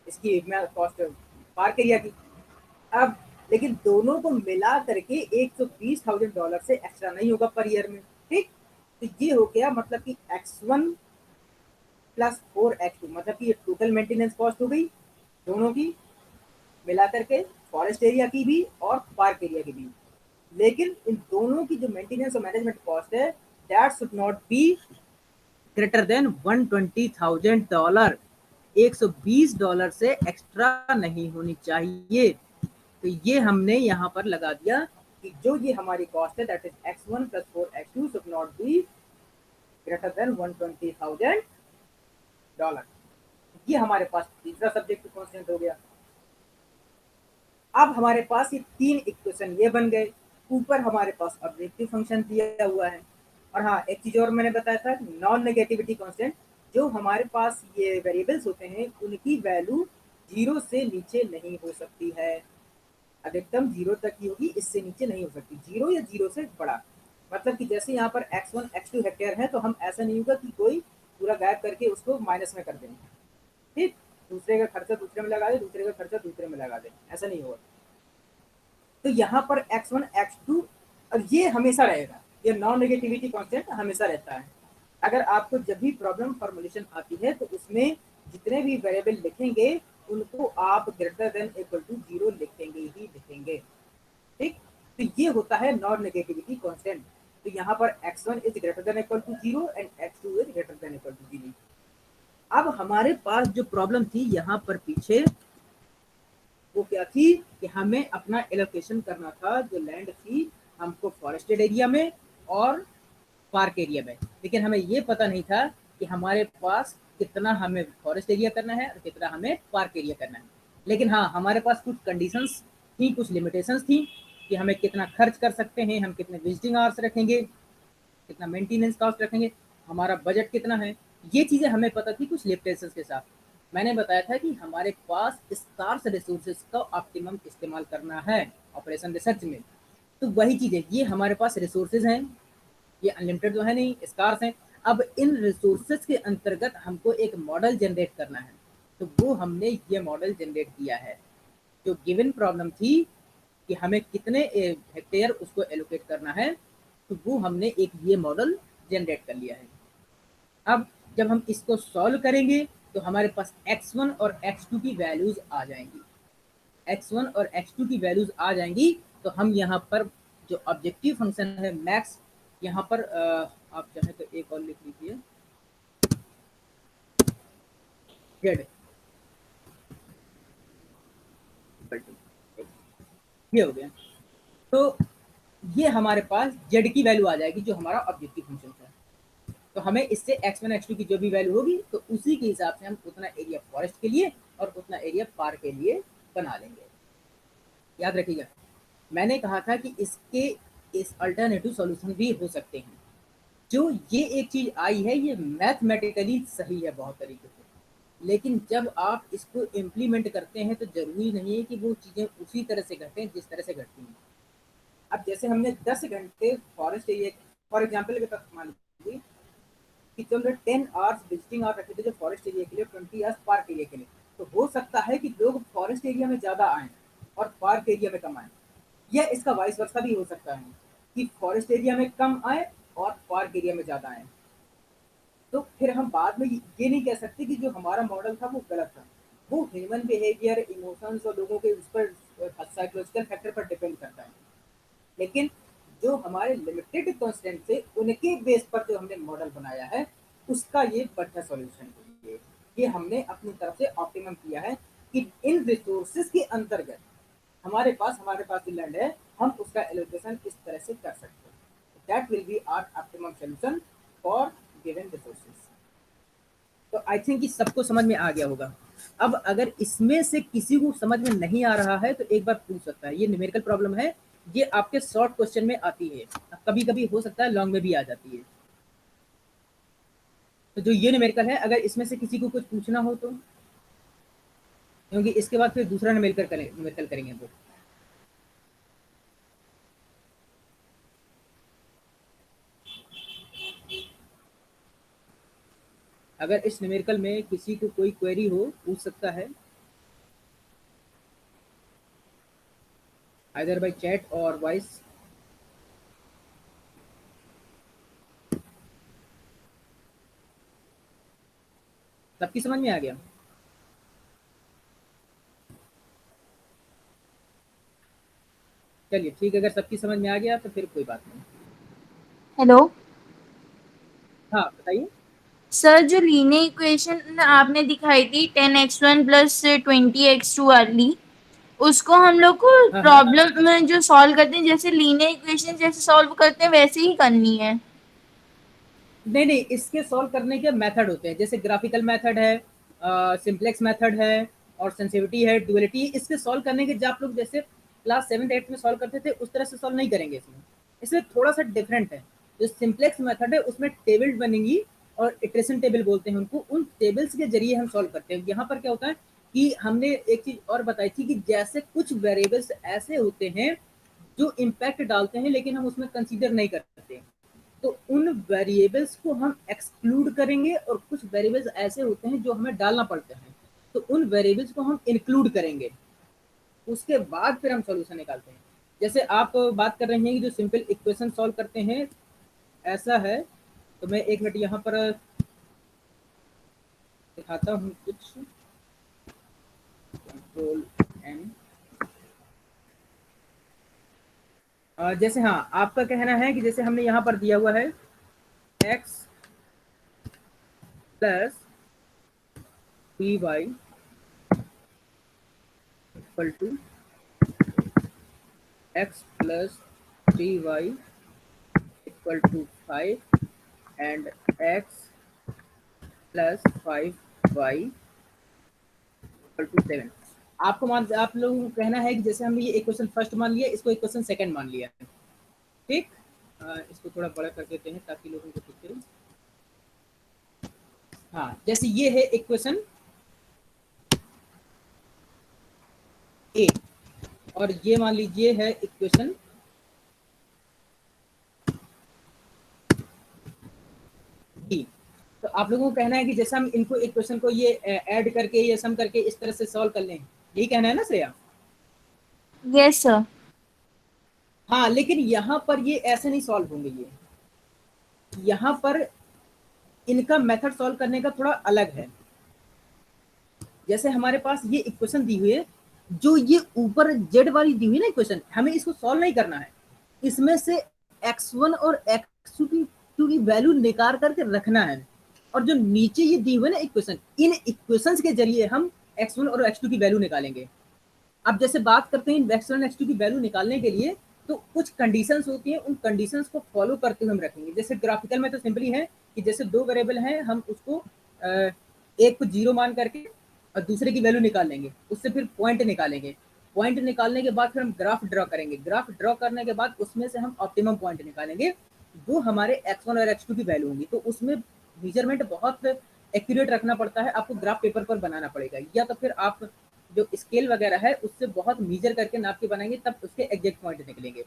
इसकी कॉस्ट पार्क एरिया की। अब लेकिन दोनों को मिला करके $120,000 से एक्स्ट्रा नहीं होगा पर ईयर में। ठीक, तो ये हो गया मतलब कि x1 प्लस 4x2, मतलब कि ये टोटल मेंटेनेंस कॉस्ट हो गई दोनों की मिला करके, फॉरेस्ट एरिया की भी और पार्क एरिया की भी। लेकिन इन दोनों की जो मेंटेनेंस और मैनेजमेंट कॉस्ट है that should not be greater then $120,000, $120 से एक्स्ट्रा नहीं होनी चाहिए। तो ये हमने यहाँ पर लगा दिया कि जो ये हमारी कॉस्ट है that is x1 plus 4x2 should not be greater then $120,000। ये हमारे पास तीसरा सब्जेक्टिव कांस्टेंट हो गया। अब हमारे पास ये 3 इक्वेशन ये बन गए, ऊपर हमारे पास ऑब्जेक्टिव फंक्शन दिया हुआ है। और हाँ, एक चीज और मैंने बताया था, नॉन नेगेटिविटी कांस्टेंट, जो हमारे पास ये वेरिएबल्स होते हैं उनकी वैल्यू 0 से नीचे नहीं हो सकती है, अधिकतम 0 तक ही होगी, इससे नीचे नहीं हो सकती, 0 या 0 से बड़ा। मतलब कि जैसे यहाँ पर x1 x2 हेक्टेयर है, तो हम ऐसा नहीं होगा कि कोई पूरा गायब करके उसको माइनस में कर देंगे, ठीक, दूसरे का खर्चा दूसरे में लगा दे, दूसरे का खर्चा दूसरे में लगा दे, ऐसा नहीं होगा। तो यहाँ पर x1 x2 और ये हमेशा रहेगा, ये नॉन नेगेटिविटी कांस्टेंट हमेशा रहता है। अगर आपको जब भी प्रॉब्लम फॉर्मुलेशन आती है तो उसमें जितने भी वेरिएबल लिखेंगे उनको आप ग्रेटर देन इक्वल टू 0 लिखेंगे ही लिखेंगे, ठीक। तो ये होता है नॉन नेगेटिविटी कांस्टेंट। तो यहाँ पर x1 is greater than equal to 0 and x2 is greater than equal to 0। अब हमारे पास जो प्रॉब्लम थी यहाँ पर पीछे, वो क्या थी कि हमें अपना एलोकेशन करना था, जो लैंड थी हमको फॉरेस्टेड एरिया में और पार्क एरिया में, लेकिन हमें ये पता नहीं था कि हमारे पास कितना हमें फॉरेस्ट एरिया करना है और कितना हमें पार्क एरिया करना है। लेकिन हाँ, हमारे पास कुछ कंडीशंस थी, कुछ लिमिटेशंस थी कि हमें कितना खर्च कर सकते हैं, हम कितने विजिटिंग आवर्स रखेंगे, कितना मेंटेनेंस कॉस्ट रखेंगे, हमारा बजट कितना है, ये चीज़ें हमें पता थी कुछ लिमिटेशंस के साथ। मैंने बताया था कि हमारे पास स्कार्स रिसोर्सेज का ऑप्टिमम इस्तेमाल करना है ऑपरेशन रिसर्च में। तो वही चीज़ें, ये हमारे पास रिसोर्सेज हैं, ये अनलिमिटेड तो है नहीं, स्कार्स हैं। अब इन रिसोर्सेज के अंतर्गत हमको एक मॉडल जनरेट करना है, तो वो हमने ये मॉडल जनरेट किया है। जो गिवन प्रॉब्लम थी कि हमें कितने हेक्टेयर उसको एलोकेट करना है, तो वो हमने एक ये मॉडल जनरेट कर लिया है। अब जब हम इसको सॉल्व करेंगे तो हमारे पास x1 और x2 की वैल्यूज आ जाएंगी, x1 और x2 की वैल्यूज आ जाएंगी, तो हम यहाँ पर जो ऑब्जेक्टिव फंक्शन है मैक्स, यहाँ पर आप चाहे तो एक और लिख लीजिए जेड, ये हो गया। तो ये हमारे पास जेड की वैल्यू आ जाएगी जो हमारा ऑब्जेक्टिव फंक्शन है। तो हमें इससे x1 x2 की जो भी वैल्यू होगी तो उसी के हिसाब से हम उतना एरिया फॉरेस्ट के लिए और उतना एरिया पार्क के लिए बना लेंगे। याद रखिएगा, मैंने कहा था कि इसके इस अल्टरनेटिव सॉल्यूशन भी हो सकते हैं। जो ये एक चीज आई है ये मैथमेटिकली सही है बहुत तरीके से, लेकिन जब आप इसको इम्प्लीमेंट करते हैं तो जरूरी नहीं है कि वो चीजें उसी तरह से घटें जिस तरह से घटती हैं। अब जैसे हमने 10 घंटे फॉरेस्ट एरिया, फॉर एग्जाम्पल के तक मान लीजिए कि जो हमने 10 आवर्स विजिटिंग आवर रखे थे जो फॉरेस्ट एरिया के लिए, 20 आवर्स पार्क एरिया के लिए, तो हो सकता है कि लोग फॉरेस्ट एरिया में ज़्यादा आएँ और पार्क एरिया में कम आएँ, या इसका वाइस वर्सा भी हो सकता है कि फॉरेस्ट एरिया में कम आए और पार्क एरिया में ज़्यादा आए। तो फिर हम बाद में ये नहीं कह सकते कि जो हमारा मॉडल था वो गलत था। वो ह्यूमन बिहेवियर, इमोशंस और लोगों के उस पर साइकोलॉजिकल फैक्टर पर डिपेंड करता है। लेकिन जो हमारे लिमिटेड कांस्टेंट थे उनके बेस पर जो हमने मॉडल बनाया है उसका ये बढ़िया सॉल्यूशन है। ये हमने अपनी तरफ से ऑप्टिमम किया है कि इन रिसोर्सेज के अंतर्गत हमारे पास जो लैंड है हम उसका एलोकेशन इस तरह से कर सकते हैं। That will be our optimum solution for given resources. तो आई थिंक कि सबको समझ में आ गया होगा। अब अगर इसमें से किसी को समझ में नहीं आ रहा है तो एक बार पूछ सकता है, ये न्यूमेरिकल प्रॉब्लम है, ये आपके शॉर्ट क्वेश्चन में आती है, कभी कभी हो सकता है लॉन्ग में भी आ जाती है। तो जो ये न्यूमेरिकल है, अगर इसमें से किसी को कुछ पूछना हो तो, क्योंकि इसके बाद फिर दूसरा न्यूमेरिकल करेंगे वो। अगर इस न्यूमेरिकल में किसी को कोई क्वेरी हो पूछ सकता है, आइदर बाय चैट और वॉइस। सबकी समझ में आ गया? चलिए ठीक है, अगर सबकी समझ में आ गया तो फिर कोई बात नहीं। हेलो हाँ बताइए। सर, जो लीनियर इक्वेशन आपने दिखाई थी 10x1 प्लस 20x2 वाली, उसको हम लोग को हाँ हाँ, प्रॉब्लम में जो सॉल्व करते हैं जैसे लीनियर इक्वेशन जैसे सॉल्व करते हैं वैसे ही करनी है। नहीं नहीं, इसके सॉल्व करने के मेथड होते हैं, जैसे ग्राफिकल मेथड है, सिंप्लेक्स मेथड है और सेंसिटिविटी है, ड्युअलिटी। इसके सॉल्व करने के, जब आप लोग जैसे क्लास 7th 8th में सॉल्व करते थे उस तरह से सॉल्व नहीं करेंगे इसमें, इसमें थोड़ा सा डिफरेंट है। जो सिंप्लेक्स मेथड है उसमें टेबल बनेंगी और इटरेशन टेबल बोलते हैं उनको, उन टेबल्स के जरिए हम सॉल्व करते हैं। यहाँ पर क्या होता है कि हमने एक चीज और बताई थी कि जैसे कुछ वेरिएबल्स ऐसे होते हैं जो इम्पैक्ट डालते हैं लेकिन हम उसमें कंसीडर नहीं करते, तो उन वेरिएबल्स को हम एक्सक्लूड करेंगे, और कुछ वेरिएबल्स ऐसे होते हैं जो हमें डालना पड़ते हैं, तो उन वेरिएबल्स को हम इंक्लूड करेंगे, उसके बाद फिर हम सॉल्यूशन निकालते हैं। जैसे आप बात कर रहे हैं कि जो सिंपल इक्वेशन सॉल्व करते हैं ऐसा है, तो मैं एक मिनट यहाँ पर दिखाता हूँ कुछ, कंट्रोल एन। जैसे हाँ, आपका कहना है कि जैसे हमने यहाँ पर दिया हुआ है x plus P Y equal to x plus T Y equal to 5 and x plus 5y equal to 7। आपको आप लोगों को कहना है कि जैसे हमने ये इक्वेशन फर्स्ट मान लिया, इसको इक्वेशन सेकंड मान लिया, ठीक। इसको थोड़ा बड़ा कर देते हैं ताकि लोगों को दिखे। हाँ, जैसे ये है इक्वेशन ए, और ये मान लीजिए है इक्वेशन बी। तो आप लोगों को कहना है कि जैसे हम इनको इक्वेशन को ये ऐड करके या सम करके इस तरह से सॉल्व कर लें, यही कहना है ना श्रेया? Yes sir. हाँ, लेकिन यहाँ पर ये ऐसे नहीं सॉल्व होंगे, ये यहाँ पर इनका मेथड सॉल्व करने का थोड़ा अलग है। जैसे हमारे पास ये इक्वेशन दी हुई है, जो ये ऊपर जेड वाली दी हुई है ना इक्वेशन, हमें इसको सॉल्व नहीं करना है, इसमें से x1 और x2 की वैल्यू निकाल करके रखना है, और जो नीचे ये दी हुई है ना इक्वेशन, इन इक्वेशंस के जरिए हम x1 और x2 की वैल्यू निकालेंगे। अब जैसे बात करते हैं x1 x2 की वैल्यू निकालने के लिए, तो कुछ कंडीशंस होती हैं, उन कंडीशंस को फॉलो करते हुए हम रखेंगे। जैसे ग्राफिकल में तो सिंपली है कि जैसे दो वेरिएबल हैं, हम उसको एक को 0 मान करके और दूसरे की वैल्यू निकाल लेंगे, उससे फिर पॉइंट निकालेंगे, पॉइंट निकालने के बाद फिर हम ग्राफ ड्रॉ करेंगे, ग्राफ ड्रॉ करने के बाद उसमें से हम ऑप्टिमम पॉइंट निकालेंगे, वो हमारे x1 और x2 की वैल्यू होंगी। तो उसमें मेजरमेंट बहुत एक्यूरेट रखना पड़ता है, आपको ग्राफ पेपर पर बनाना पड़ेगा, या तो फिर आप जो स्केल वगैरह है उससे बहुत मीजर करके नाप के बनाएंगे, तब उसके एग्जैक्ट पॉइंट निकलेंगे।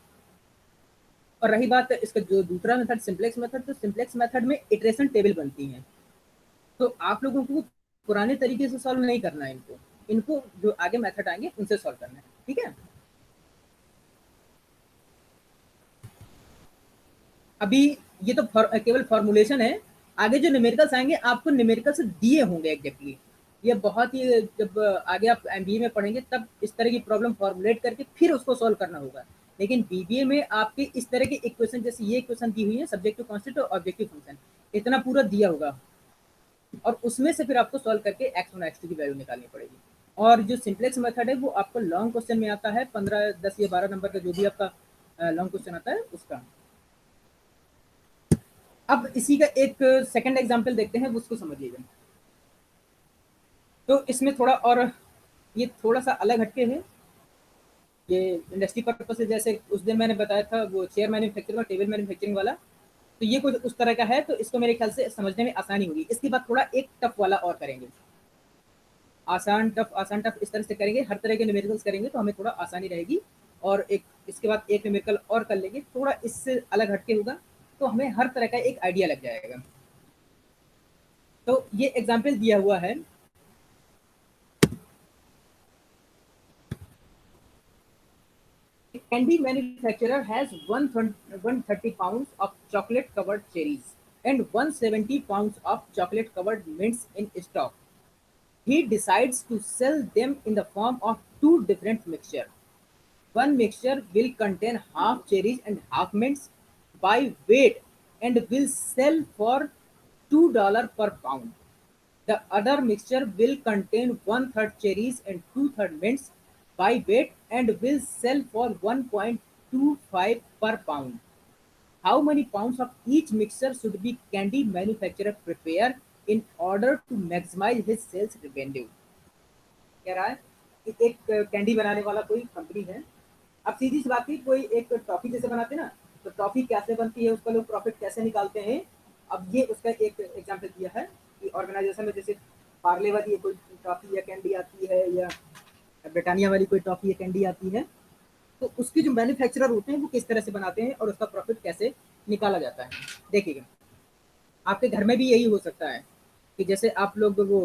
और रही बात इसका जो दूसरा मेथड सिंप्लेक्स मेथड, तो सिंप्लेक्स मेथड में इटरेशन टेबल बनती है, तो आप लोगों को पुराने तरीके से सॉल्व नहीं करना है, इनको जो आगे मेथड आएंगे उनसे सॉल्व करना है, ठीक है। अभी ये तो केवल फॉर्मुलेशन है, आगे जो न्यूमेरिकल्स आएंगे आपको न्यूमेरिकल्स दिए होंगे एग्जैक्टली, ये बहुत ही, जब आगे आप एमबीए में पढ़ेंगे तब इस तरह की प्रॉब्लम फॉर्मुलेट करके फिर उसको सॉल्व करना होगा। लेकिन बीबीए में आपके इस तरह के इक्वेशन, जैसे ये इक्वेशन दी हुई है सब्जेक्टिव कांस्टेंट और ऑब्जेक्टिव फंक्शन, इतना पूरा दिया होगा, और उसमें से फिर आपको सॉल्व करके x1 और x2 की वैल्यू निकालनी पड़ेगी। और जो सिंप्लेक्स मेथड है वो आपको लॉन्ग क्वेश्चन में आता है, 15 10 या 12 नंबर का जो भी आपका लॉन्ग क्वेश्चन आता है उसका। अब इसी का एक सेकंड एग्जांपल देखते हैं, उसको समझिएगा। तो इसमें थोड़ा और ये थोड़ा सा अलग हटके है, ये इंडस्ट्री पर्पस से, जैसे उस दिन मैंने बताया था वो चेयर मैन्युफैक्चरिंग और टेबल मैन्युफैक्चरिंग वाला, तो ये कुछ उस तरह का है, तो इसको मेरे ख्याल से समझने में आसानी होगी। इसके बाद थोड़ा एक टफ वाला और करेंगे, आसान टफ इस तरह से करेंगे, हर तरह के न्यूमेरिकल्स करेंगे तो हमें थोड़ा आसानी रहेगी। और एक इसके बाद एक न्यूमेरिकल और कर लेंगे, थोड़ा इससे अलग हटके होगा, तो हमें हर तरह का एक आइडिया लग जाएगा। तो ये एग्जाम्पल दिया हुआ है, candy manufacturer has 130 pounds of chocolate covered cherries and 170 pounds of chocolate covered mints in stock. He decides to sell them in the form of two different mixtures. One mixture will contain half cherries and half mints by weight and will sell for $2 per pound. The other mixture will contain one-third cherries and two-thirds mints by weight and will sell for 1.25 per pound. How many pounds of each mixture should be candy manufacturer prepare in order to maximize his sales revenue. कह रहा है कि एक कैंडी बनाने वाला कोई कंपनी है। अब सीधी सी बात है, कोई एक टॉफी जैसे बनाते हैं ना, तो टॉफी कैसे बनती है, उसका लोग प्रॉफिट कैसे निकालते हैं। अब ये उसका एक एग्जाम्पल दिया है कि ऑर्गेनाइजेशन में जैसे पार्ले वाली कोई टॉफी या कैंडी आती है, या ब्रिटानिया वाली कोई टॉफी या कैंडी आती है, तो उसके जो मैन्युफैक्चरर होते हैं वो किस तरह से बनाते हैं और उसका प्रॉफिट कैसे निकाला जाता है। देखिएगा, आपके घर में भी यही हो सकता है कि जैसे आप लोग वो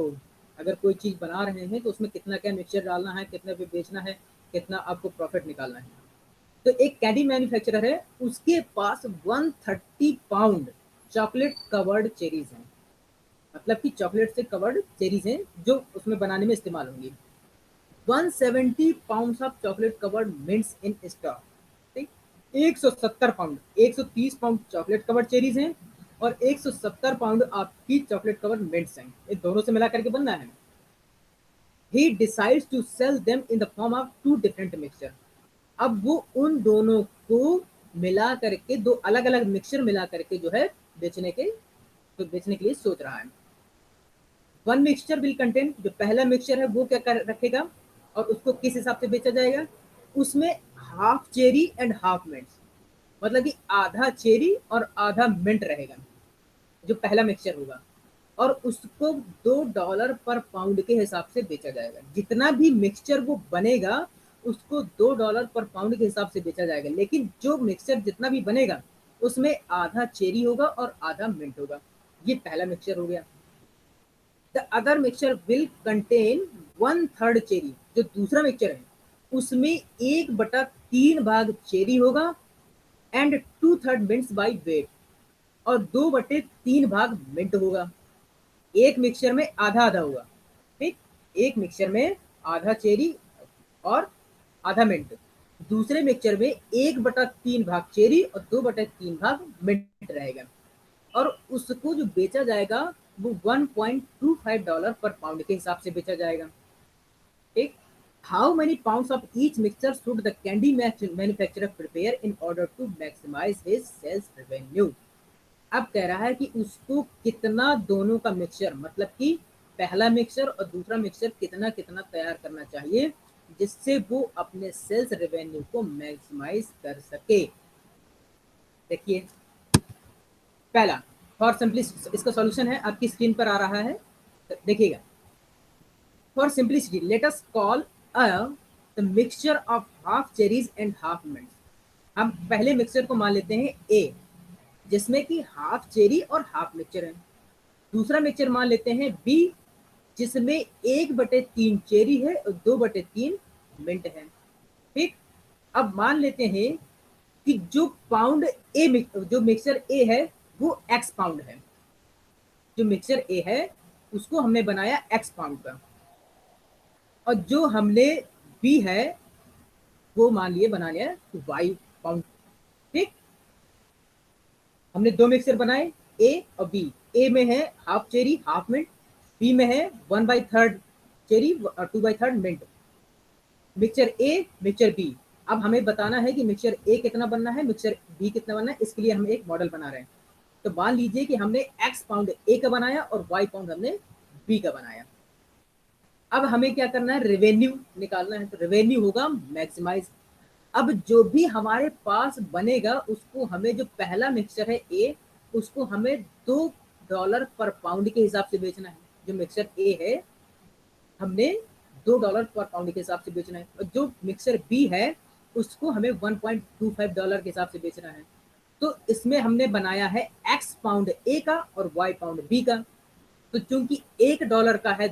अगर कोई चीज़ बना रहे हैं तो उसमें कितना क्या मिक्सचर डालना है, कितना पे बेचना है, कितना आपको प्रॉफिट निकालना है। तो एक कैंडी मैन्युफैक्चरर है, उसके पास 130 पाउंड चॉकलेट कवर्ड चेरीज हैं। मतलब कि चॉकलेट से कवर्ड चेरीज हैं जो उसमें बनाने में इस्तेमाल होंगी। 170 pound of chocolate covered mints in stock. ठीक, 170 pound, 130 pound chocolate covered cherries हैं और 170 पाउंड आपकी चॉकलेट कवर्ड मिंट्स हैं। ये दोनों से मिला करके बनना है। He decides to sell them in the form of two different mixture। अब वो उन दोनों को मिला करके, दो अलग अलग मिक्सचर मिला करके जो है बेचने के लिए सोच रहा है। वन मिक्सचर विल कंटेन, जो पहला मिक्सचर है वो क्या कर रखेगा और उसको किस हिसाब से बेचा जाएगा, उसमें half cherry and half mint, मतलब कि आधा चेरी और आधा मिंट रहेगा जो पहला मिक्सचर होगा, और उसको $2 पर पाउंड के हिसाब से बेचा जाएगा। जितना भी मिक्सचर वो बनेगा उसको $2 पर पाउंड के हिसाब से बेचा जाएगा, लेकिन जो मिक्सचर जितना भी बनेगा उसमें आधा चेरी होगा और आधा मिंट होगा। ये पहला मिक्सचर हो गया। The other mixture will contain 1/3 cherry, जो दूसरा मिक्सचर है उसमें 1/3 भाग चेरी होगा एंड 2/3 मिंट्स बाई वेट, और 2/3 भाग मिंट होगा। एक मिक्सचर में आधा आधा होगा। ठीक, एक मिक्सचर में आधा चेरी और आधा मिंट, दूसरे मिक्सचर में 1/3 भाग चेरी और 2/3 भाग मिंट रहेगा, और उसको जो बेचा जाएगा वो $1.25 पर पाउंड के हिसाब से बेचा जाएगा। ठीक, how many pounds of each mixture should the candy manufacturer prepare in order to maximize his sales revenue. अब कह रहा है कि उसको कितना दोनों का मिक्सचर, मतलब कि पहला मिक्सचर और दूसरा मिक्सचर कितना कितना तैयार करना चाहिए जिससे वो अपने सेल्स रेवेन्यू को मैक्सिमाइज कर सके। देखिए पहला, फॉर सिंपलिसिटी, इसका सॉल्यूशन है आपकी स्क्रीन पर आ रहा है, देखिएगा। For simplicity let us call the mixture of half cherries and half mints. हम पहले मिक्सचर को मान लेते हैं ए, जिसमें कि हाफ चेरी और हाफ मिक्सचर है। दूसरा मिक्सचर मान लेते हैं बी, जिसमें 1/3 चेरी है और 2/3 मिंट है। ठीक, अब मान लेते हैं कि जो पाउंड ए, जो मिक्सचर ए है वो एक्स पाउंड है। जो मिक्सचर ए है उसको हमने बनाया एक्स पाउंड का, और जो हमने बी है वो मान लिए बना लिया वाई पाउंड। ठीक, हमने दो मिक्सचर बनाए ए और बी। ए में है half cherry half mint, B में है 1/3 चेरी और 2/3 mint. Mixture A mixture B, अब हमें बताना है कि मिक्सचर ए कितना बनना है, मिक्सचर बी कितना बनना है, इसके लिए हम एक मॉडल बना रहे हैं। तो मान लीजिए कि हमने एक्स पाउंड ए का बनाया और वाई पाउंड हमने बी का बनाया। अब हमें क्या करना है, रेवेन्यू निकालना है। तो रेवेन्यू होगा मैक्सिमाइज। अब जो भी हमारे पास बनेगा उसको हमें, जो पहला मिक्सचर है ए, उसको हमें $2 पर पाउंड के हिसाब से बेचना है। जो मिक्सचर ए है हमने $2 पर पाउंड के हिसाब से बेचना है, और जो मिक्सचर बी है उसको हमें $1.25 के हिसाब से बेचना है। तो इसमें हमने बनाया है एक्स पाउंड ए का और वाई पाउंड बी का। तो चूंकि $1 का है,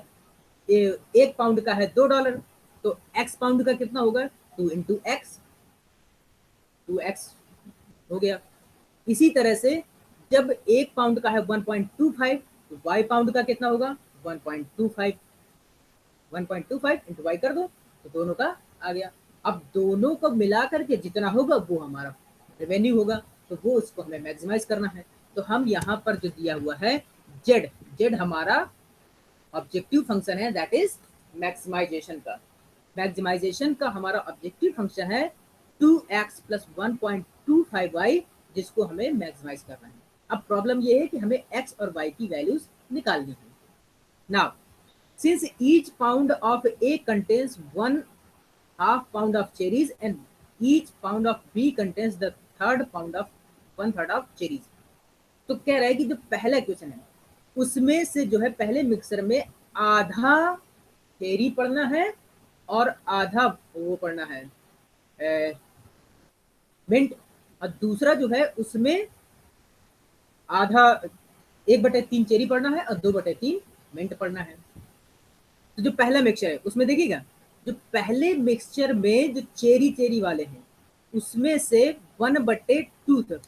एक पाउंड का है $2, तो एक्स पाउंड का कितना होगा 2 इंटू एक्स, 2x हो गया। इसी तरह से जब एक पाउंड का है 1.25, तो वाई पाउंड का कितना होगा 1.25, 1.25 इंटू वाई कर दो तो दोनों का आ गया। अब दोनों को मिला करके जितना होगा वो हमारा रेवेन्यू होगा, तो वो उसको हमें मैक्सिमाइज करना है। तो हम यहाँ पर जो दिया हुआ है जेड, जेड हमारा ऑब्जेक्टिव फंक्शन है, दैट इज मैक्सिमाइजेशन का। मैक्सिमाइजेशन का हमारा ऑब्जेक्टिव फंक्शन है 2x प्लस 1.25y, जिसको हमें मैक्सिमाइज करना है। अब प्रॉब्लम ये है कि हमें x और y की वैल्यूज निकालनी है। Now since each pound of A contains 1/2 pound of cherries and each pound of B contains the third pound of 1/3 of cherries, तो कह रहा है कि जो पहला क्वेश्चन है उसमें से जो है पहले मिक्सर में आधा चेरी पड़ना है और आधा वो पड़ना है मिंट, और दूसरा जो है उसमें आधा 1/3 चेरी पड़ना है और 2/3 मिंट पड़ना है। तो जो पहला मिक्सचर है उसमें देखिएगा, जो पहले मिक्सचर में जो चेरी चेरी वाले हैं उसमें से 1/2 था,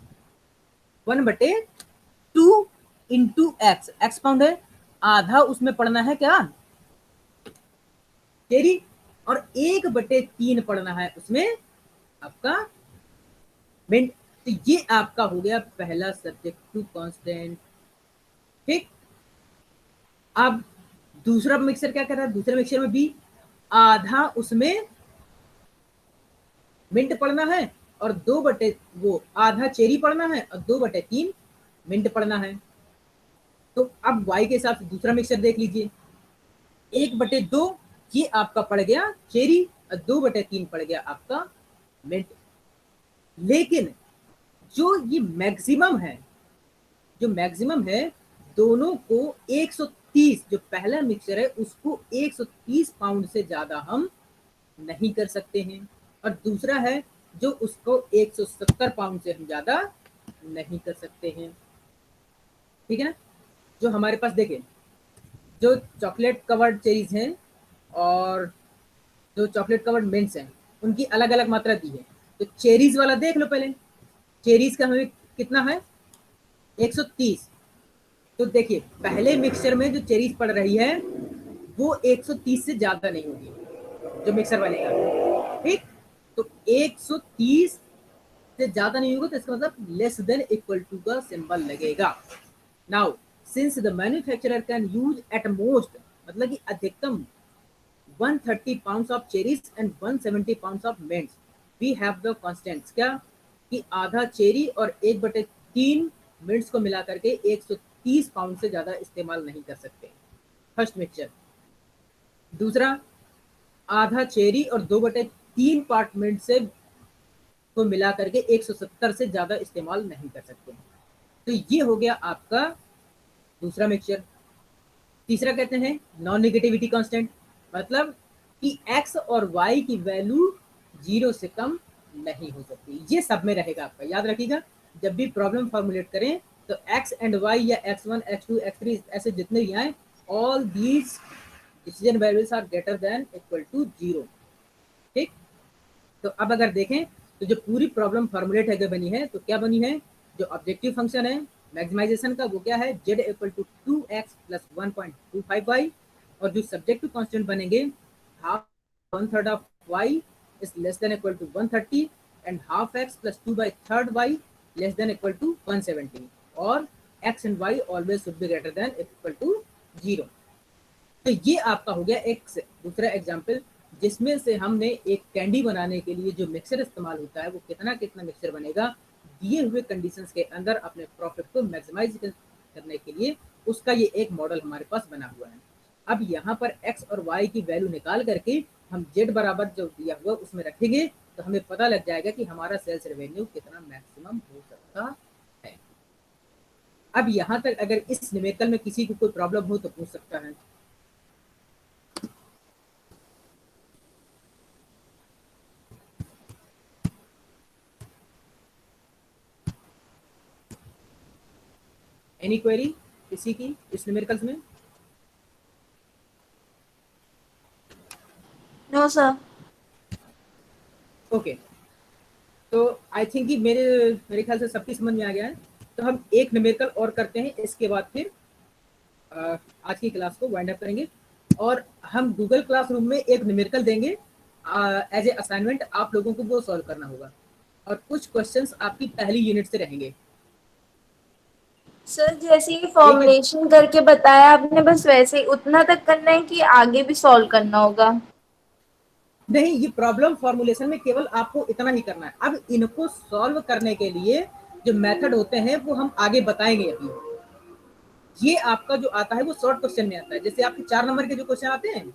1/2 इंटू एक्स, एक्स पाउंड है, आधा उसमें पड़ना है क्या चेरी, और 1/3 पड़ना है उसमें आपका मिंट। तो ये आपका हो गया पहला सब्जेक्ट टू कांस्टेंट। ठीक, अब दूसरा मिक्सर क्या कर रहा है, दूसरे मिक्सर में भी आधा उसमें मिंट पड़ना है और वो आधा चेरी पड़ना है और 2/3 मिंट पड़ना है। तो अब y के हिसाब से दूसरा मिक्सर देख लीजिए, 1/2 ये आपका पड़ गया चेरी और 2/3 पड़ गया आपका मिंट। लेकिन जो ये मैक्सिमम है, जो मैक्सिमम है दोनों को 130, जो पहला मिक्सचर है उसको 130 पाउंड से ज्यादा हम नहीं कर सकते हैं, और दूसरा है जो उसको 170 पाउंड से हम ज्यादा नहीं कर सकते हैं। ठीक है ना, जो हमारे पास देखें जो चॉकलेट कवर्ड चेरीज हैं और जो चॉकलेट कवर्ड मिंट्स हैं उनकी अलग अलग मात्रा दी है। तो चेरीज वाला देख लो पहले, चेरीज का हमें कितना है 130। तो देखिए पहले मिक्सचर में जो चेरीज पड़ रही है वो 130 से ज्यादा नहीं होगी जो मिक्सर बनेगा। ठीक, तो 130 से ज्यादा नहीं होगा तो इसका मतलब लेस देन इक्वल टू का सिंबल लगेगा। Now since the manufacturer can use at most, मतलब कि अधिकतम 130 pounds of cherries and 170 pounds of mints, we have the constants, क्या कि आधा चेरी और 1/3 मिंट्स को मिला करके 130 पाउंड से ज्यादा इस्तेमाल नहीं कर सकते फर्स्ट मिक्सचर। दूसरा आधा चेरी और 2/3 पार्ट मिंट से को मिला करके 170 से ज्यादा इस्तेमाल नहीं कर सकते। तो ये हो गया आपका दूसरा मिक्सचर। तीसरा कहते हैं नॉन नेगेटिविटी कांस्टेंट, मतलब कि x और y की वैल्यू 0 से कम नहीं हो सकती। ये सब में रहेगा आपका, याद रखिएगा जब भी प्रॉब्लम फॉर्मुलेट करें तो x एंड y या x1 x2 x3 ऐसे जितने भी आए, all these decision values are greater than equal to 0। ठीक, तो अब अगर देखें तो जो पूरी प्रॉब्लम फॉर्मुलेट है बनी है तो क्या बनी है, जो ऑब्जेक्टिव फंक्शन है मैक्सिमाइजेशन का वो क्या है z equal to 2x plus 1.25y, और जो सब्जेक्टिव कांस्टेंट बनेंगे half 1/3 of y is less than equal to 130 and half x plus 2/3 y less than equal to 170, और x and y always should be greater than equal to 0। तो ये आपका हो गया एक दूसरा एग्जाम्पल जिसमें से हमने एक कैंडी बनाने के लिए जो मिक्सर इस्तेमाल होता है वो कितना कितना मिक्सर बनेगा दिए हुए कंडीशंस के अंदर अपने प्रॉफिट को मैक्सिमाइज करने के लिए, उसका ये एक मॉडल हमारे पास बना हुआ है। अब यहाँ पर x और y की वैल्यू निकाल करके हम z बराबर जो दिया हुआ उसमें रखेंगे तो हमें पता लग जाएगा कि हमारा सेल्स रेवेन्यू कितना मैक्सिमम हो सकता है। अब यहाँ तक अगर इस न्यूमेरिकल में किसी को कोई प्रॉब्लम हो तो पूछ सकता है। एनी क्वेरी किसी की इस न्यूमेरिकल्स में? No sir. ओके, तो आई थिंक कि मेरे ख्याल से सबकी समझ में आ गया है। तो हम एक न्यूमेरिकल और करते हैं, इसके बाद फिर आज की क्लास को वाइंड अप करेंगे, और हम गूगल क्लासरूम में एक न्यूमेरिकल देंगे एज ए असाइनमेंट, आप लोगों को वो सॉल्व करना होगा और कुछ क्वेश्चंस आपकी पहली यूनिट से रहेंगे। सर जैसे ही फॉर्मुलेशन करके बताया आपने बस वैसे ही उतना तक करना है कि आगे भी सॉल्व करना होगा? नहीं, ये प्रॉब्लम फॉर्मुलेशन में केवल आपको इतना ही करना है। अब इनको सॉल्व करने के लिए जो मेथड होते हैं वो हम आगे बताएंगे अभी। ये आपका जो आता है वो शॉर्ट क्वेश्चन में आता है, जैसे आपके 4 नंबर के जो क्वेश्चन आते हैं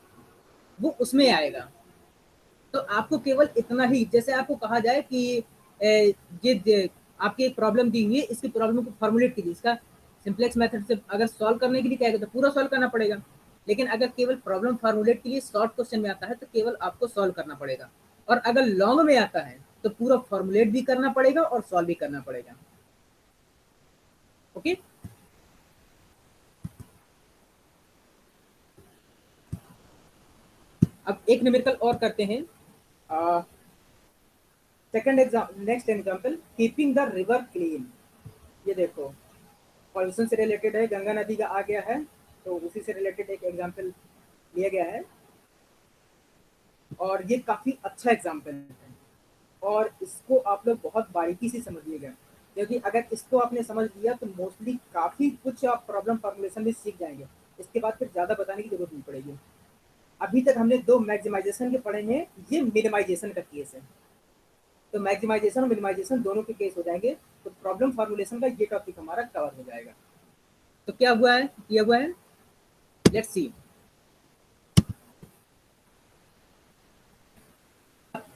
वो उसमें आएगा। तो आपको केवल इतना ही, जैसे आपको कहा जाए कि ये आपकी एक प्रॉब्लम दी हुई है, इसकी प्रॉब्लम को फॉर्मुलेट कीजिए, इसका सिंपलेक्स मेथड से अगर सॉल्व करने के लिए कहेगा तो पूरा सॉल्व करना पड़ेगा, लेकिन अगर केवल प्रॉब्लम फॉर्मुलेट के लिए शॉर्ट क्वेश्चन में आता है तो केवल आपको सॉल्व करना पड़ेगा, और अगर लॉन्ग में आता है तो पूरा फॉर्मुलेट भी करना पड़ेगा और सॉल्व भी करना पड़ेगा। ओके, अब एक न्यूमेरिकल और करते हैं। Second exam, next example, keeping the river clean. ये देखो पॉल्यूशन से रिलेटेड है, गंगा नदी का आ गया है, तो उसी से रिलेटेड एक एग्जांपल लिया गया है, और ये काफी अच्छा एग्जांपल है, और इसको आप लोग बहुत बारीकी से समझिएगा, क्योंकि अगर इसको आपने समझ लिया तो मोस्टली काफी कुछ आप प्रॉब्लम फॉर्मुलेशन भी सीख जाएंगे, इसके बाद फिर ज्यादा बताने की जरूरत नहीं पड़ेगी। अभी तक हमने 2 मैक्सिमाइजेशन के पढ़े हैं, ये मिनिमाइजेशन का केस है, तो मैक्सिमाइजेशन और मिनिमाइजेशन दोनों के केस हो जाएंगे, तो प्रॉब्लम फॉर्मुलेशन का ये टॉपिक हमारा कवर हो जाएगा। तो क्या हुआ है, किया हुआ है, let's see.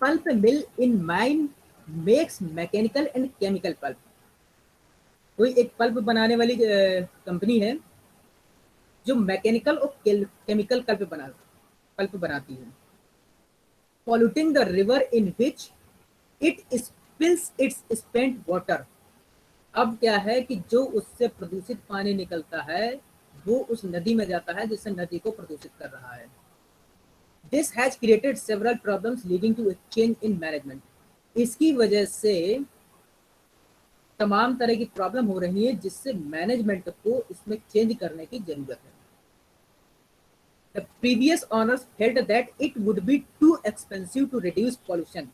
Pulp mill in mine makes mechanical and chemical pulp. कोई एक पल्प बनाने वाली कंपनी है जो मैकेनिकल और केमिकल पल्प बनाती है। Polluting the river in which it spills it's spent water. अब क्या है कि जो उससे प्रदूषित पानी निकलता है वो उस नदी में जाता है, जिससे नदी को प्रदूषित कर रहा है। This has created several problems leading to a change in management. इसकी वजह से तमाम तरह की प्रॉब्लम हो रही है, जिससे मैनेजमेंट को इसमें चेंज करने की जरूरत है। The previous owners felt that it would be too expensive to reduce pollution.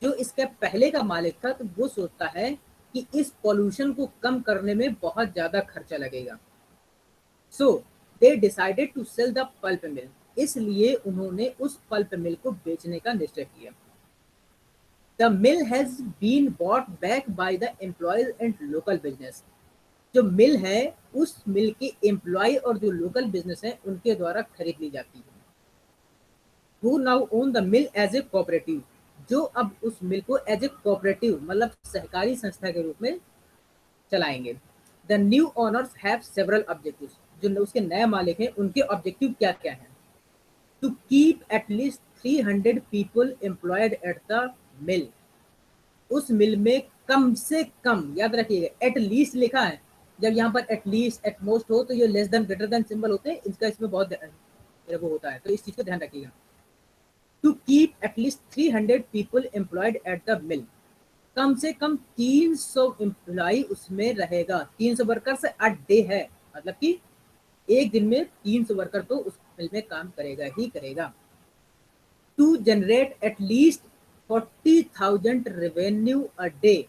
जो इसका पहले का मालिक था तो वो सोचता है कि इस पॉल्यूशन को कम करने में बहुत ज्यादा खर्चा लगेगा। So they decided to sell the pulp mill. इसलिए उन्होंने उस पल्प मिल को बेचने का निश्चय किया। The mill has been bought back by the employees and local business. जो मिल है उस मिल के एम्प्लॉय और जो लोकल बिजनेस है उनके द्वारा खरीद ली जाती है। Who now own the mill as a cooperative, जो अब उस मिल को एज ए कोऑपरेटिव मतलब सहकारी संस्था के रूप में चलाएंगे। The new owners have several objectives, जो उसके नए मालिक हैं उनके ऑब्जेक्टिव क्या क्या हैं। To keep at least 300 people employed at the mill. उस मिल में कम से कम, याद रखिएगा एटलीस्ट लिखा है, जब यहाँ पर एटलीस्ट एटमोस्ट हो तो ये less than greater than symbol होते हैं, इसका इसमें बहुत वो होता है, तो इस चीज को ध्यान रखिएगा। To keep at least 300 people employed at the mill. कम से कम 300 एम्प्लॉय उसमें रहेगा। 300 वर्कर्स अ डे है, मतलब कि एक दिन में 300 वर्कर तो उस मिल में काम करेगा ही करेगा। To generate at least 40,000 revenue a day.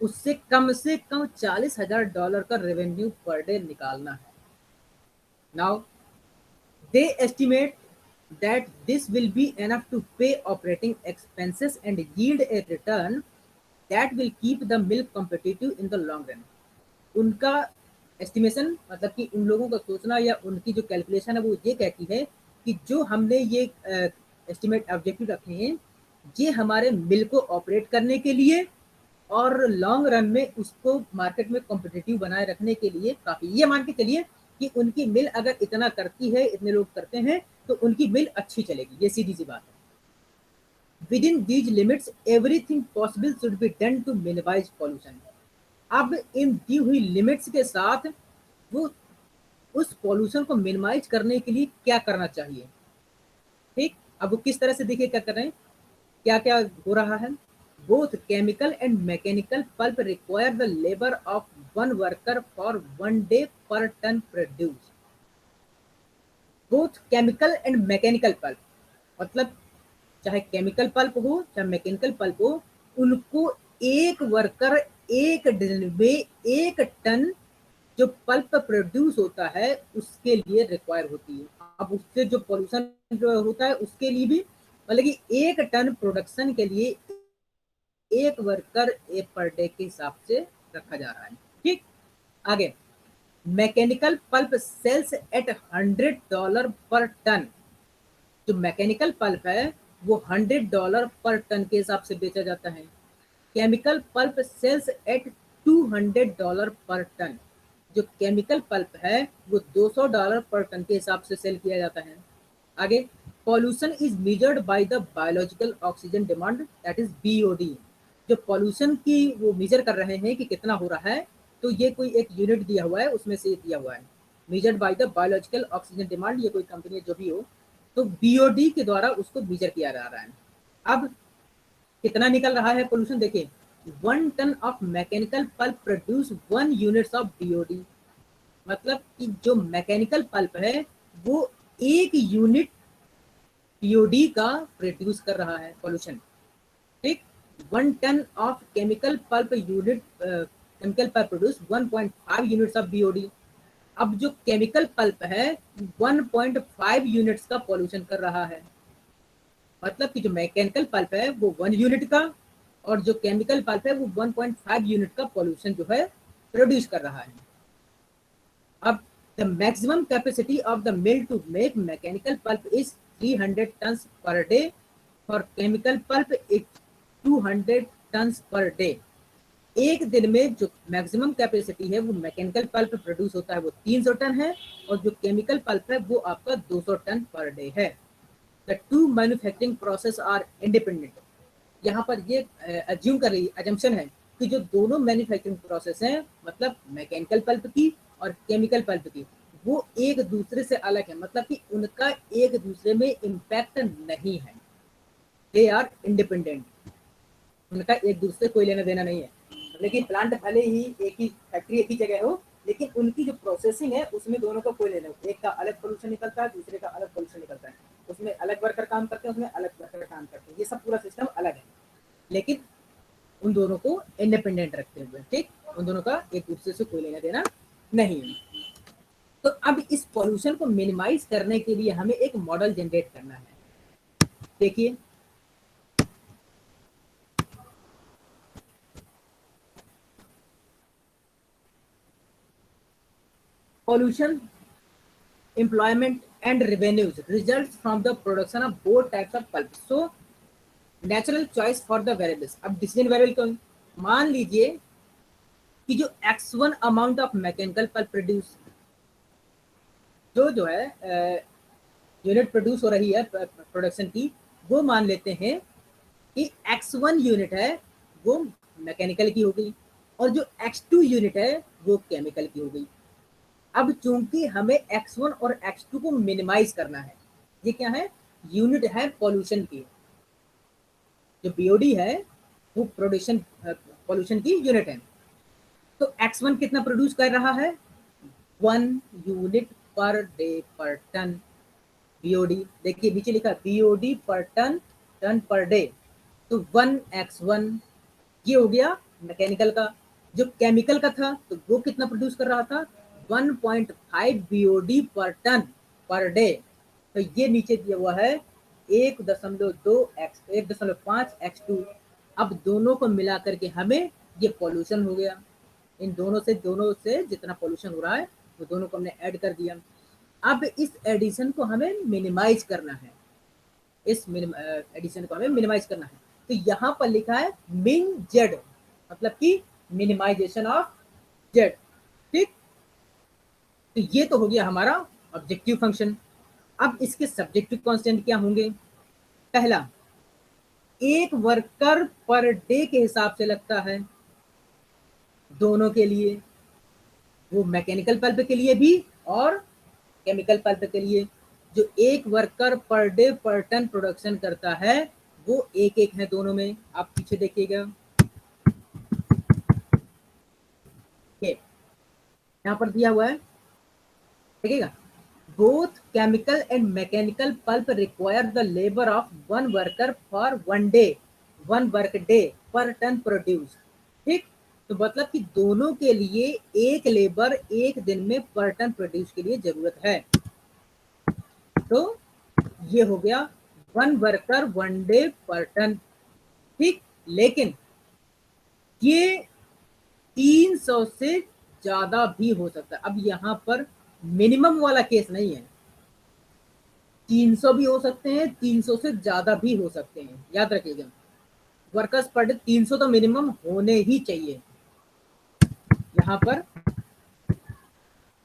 उससे कम से कम $40,000 का रेवेन्यू पर डे निकालना है। Now they estimate that this will be enough to pay operating expenses and yield a return that will keep the mill competitive in the long run. उनका एस्टिमेशन मतलब कि उन लोगों का सोचना या उनकी जो कैलकुलेशन है वो ये कहती है कि जो हमने ये एस्टिमेट ऑब्जेक्टिव रखे हैं ये हमारे मिल को ऑपरेट करने के लिए और लॉन्ग रन में उसको मार्केट में कॉम्पिटिटिव बनाए रखने के लिए काफी। ये मान के चलिए कि उनकी मिल अगर इतना करती है, इतने लोग करते हैं, तो उनकी मिल अच्छी चलेगी, ये सीधी सी बात है। Within these limits everything possible should be done to minimize pollution. अब इन दी हुई लिमिट्स के साथ वो उस पॉल्यूशन को मिनिमाइज करने के लिए क्या करना चाहिए। ठीक, अब वो किस तरह से देखिए क्या कर रहे हैं, क्या क्या हो रहा है। Both chemical and mechanical pulp require the labor of one worker for 1 day per ton produced. Both chemical and mechanical pulp, मतलब चाहे केमिकल पल्प हो चाहे मैकेनिकल पल्प हो, उनको एक वर्कर एक दिन में 1 टन जो पल्प प्रोड्यूस होता है उसके लिए रिक्वायर होती है। अब उससे जो पॉल्यूशन जो होता है उसके लिए भी मतलब कि 1 टन प्रोडक्शन के लिए एक वर्कर एक पर डे के हिसाब से रखा जा रहा है। ठीक, आगे मैकेनिकल पल्प सेल्स एट $100 पर टन। जो मैकेनिकल पल्प है वो $100 पर टन के हिसाब से बेचा जाता है। केमिकल पल्प सेल्स एट $200 पर टन। जो केमिकल पल्प है वो $200 पर टन के हिसाब से सेल किया जाता है। आगे, pollution is measured by the biological oxygen demand, that is BOD. जो पॉल्यूशन की वो मेजर कर रहे हैं कि कितना हो रहा है, तो ये कोई एक यूनिट दिया हुआ है, उसमें से दिया हुआ है measured by the biological oxygen demand. ये कोई कंपनी जो भी हो, तो बीओडी के द्वारा उसको मेजर किया जा रहा है। अब कितना निकल रहा है पोल्यूशन, देखिए 1 ton of mechanical pulp produce 1 units of BOD. मतलब कि जो मैकेनिकल पल्प है वो 1 यूनिट बीओडी का प्रोड्यूस कर रहा है पोल्यूशन। ठीक, 1 ton of chemical pulp unit chemical pulp produce 1.5 units of BOD. अब जो केमिकल पल्प है 1.5 यूनिट्स का पोल्यूशन कर रहा है। मतलब कि जो मैकेनिकल पल्प है वो 1 यूनिट का, और जो केमिकल पल्प है वो 1.5 यूनिट का पोल्यूशन जो है प्रोड्यूस कर रहा है। अब the maximum capacity of the mill to make mechanical pulp is 300 tons per day, for chemical pulp it 200 tons per day. एक दिन में जो मैक्सिमम कैपेसिटी है वो मैकेनिकल पल्प प्रोड्यूस होता है वो 300 टन है, और जो केमिकल पल्प है वो आपका 200 टन पर डे है। The two manufacturing process are independent. यहाँ पर ये अज्यूम कर रही अजम्पशन है कि जो दोनों मैन्युफैक्चरिंग प्रोसेस हैं, मतलब मैकेनिकल पल्प की और केमिकल पल्प की, वो एक दूसरे से अलग है। मतलब कि उनका एक दूसरे में इम्पैक्ट नहीं है, दे आर इंडिपेंडेंट। उनका एक दूसरे से कोई लेना देना नहीं है। लेकिन प्लांट भले ही एक ही फैक्ट्री एक ही जगह हो, लेकिन उनकी जो प्रोसेसिंग है उसमें दोनों का कोई लेना, एक का अलग पोल्यूशन निकलता है, दूसरे का अलग पोल्यूशन निकलता है, उसमें अलग वर्कर काम करते हैं, उसमें अलग वर्कर काम करते हैं। ये सब पूरा सिस्टम अलग है, लेकिन उन दोनों को इंडिपेंडेंट रखते हुए, ठीक, उन दोनों का एक दूसरे से कोई लेना देना नहीं है। तो अब इस पोल्यूशन को मिनिमाइज करने के लिए हमें एक मॉडल जनरेट करना है। देखिए, pollution, employment and revenues results from the production of both types of pulp. So natural choice for the variables. अब डिसीजन वेरिएबल को मान लीजिए कि जो x1 amount of mechanical pulp produce जो है यूनिट प्रोड्यूस हो रही है प्रोडक्शन की, वो मान लेते हैं कि x1 यूनिट है वो मैकेनिकल की हो गई, और जो x2 यूनिट है वो केमिकल की हो गई। अब चूंकि हमें x1 और x2 को मिनिमाइज करना है, ये क्या है, यूनिट है पॉल्यूशन की। जो बीओडी है वो प्रोडक्शन पॉल्यूशन की यूनिट है। तो x1 कितना प्रोड्यूस कर रहा है, 1 यूनिट पर डे पर टन बीओडी। देखिए नीचे लिखा बीओडी पर टन, टन पर डे। तो 1x1 ये हो गया मैकेनिकल का। जो केमिकल का था तो वो कितना प्रोड्यूस कर रहा था, 1.5 बीओडी पर टन पर डे। तो ये नीचे दिया हुआ है 1.5 x2। अब दोनों को मिला करके हमें ये पॉल्यूशन हो गया। इन दोनों से जितना पॉल्यूशन हो रहा है वो दोनों को हमने ऐड कर दिया। अब इस एडिशन को हमें मिनिमाइज करना है, इस एडिशन को हमें मिनिमाइज करना है। तो यहाँ पर लिखा है मिन जेड, मतलब कि मिनिमाइजेशन ऑफ जेड। ठीक, तो ये तो हो गया हमारा ऑब्जेक्टिव फंक्शन। अब इसके सब्जेक्टिव कांस्टेंट क्या होंगे, पहला एक वर्कर पर डे के हिसाब से लगता है दोनों के लिए, वो मैकेनिकल पल्प के लिए भी और केमिकल पल्प के लिए। जो एक वर्कर पर डे पर टन प्रोडक्शन करता है वो एक एक है दोनों में। आप पीछे देखिएगा, यहाँ पर दिया हुआ है, देखिएगा, both chemical and mechanical pulp require the labor of one worker for one work day per ton produced। ठीक, तो मतलब कि दोनों के लिए एक लेबर एक दिन में पर टन प्रोड्यूस के लिए जरूरत है। तो ये हो गया 1 वर्कर 1 डे पर टन। ठीक, लेकिन ये 300 से ज़्यादा भी हो सकता है। अब यहाँ पर मिनिमम वाला केस नहीं है, 300 भी हो सकते हैं, 300 से ज़्यादा भी हो सकते हैं, याद रखिएगा। वर्कर्स पर डे 300 तो मिनिमम होने ही चाहिए। यहाँ पर